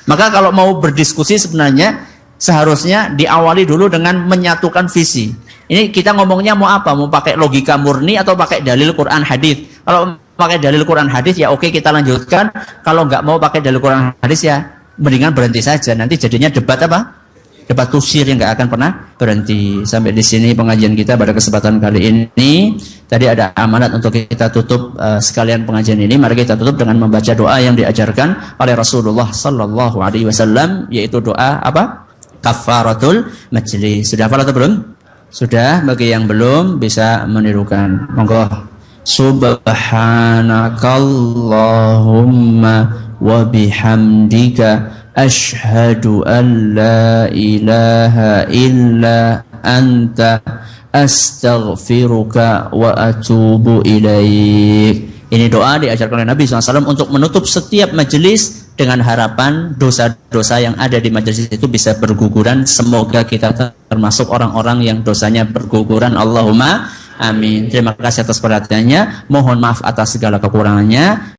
Maka kalau mau berdiskusi sebenarnya seharusnya diawali dulu dengan menyatukan visi. Ini kita ngomongnya mau apa? Mau pakai logika murni atau pakai dalil Quran hadis? Kalau pakai dalil Quran hadis ya oke kita lanjutkan. Kalau nggak mau pakai dalil Quran hadis ya mendingan berhenti saja. Nanti jadinya debat apa? Debat kusir yang nggak akan pernah berhenti. Sampai di sini pengajian kita pada kesempatan kali ini. Tadi ada amanat untuk kita tutup sekalian pengajian ini. Mari kita tutup dengan membaca doa yang diajarkan oleh Rasulullah Sallallahu Alaihi Wasallam, yaitu doa apa? Kafaratul majlis. Sudah hafal atau belum? Sudah. Bagi yang belum bisa menirukan. Monggo. Subhanakallahumma wa bihamdika ashhadu an la ilaha illa anta astaghfiruka wa atubu ilaik. Ini doa diajarkan oleh Nabi SAW untuk menutup setiap majelis dengan harapan dosa-dosa yang ada di majelis itu bisa berguguran. Semoga kita termasuk orang-orang yang dosanya berguguran. Allahumma amin. Terima kasih atas perhatiannya. Mohon maaf atas segala kekurangannya.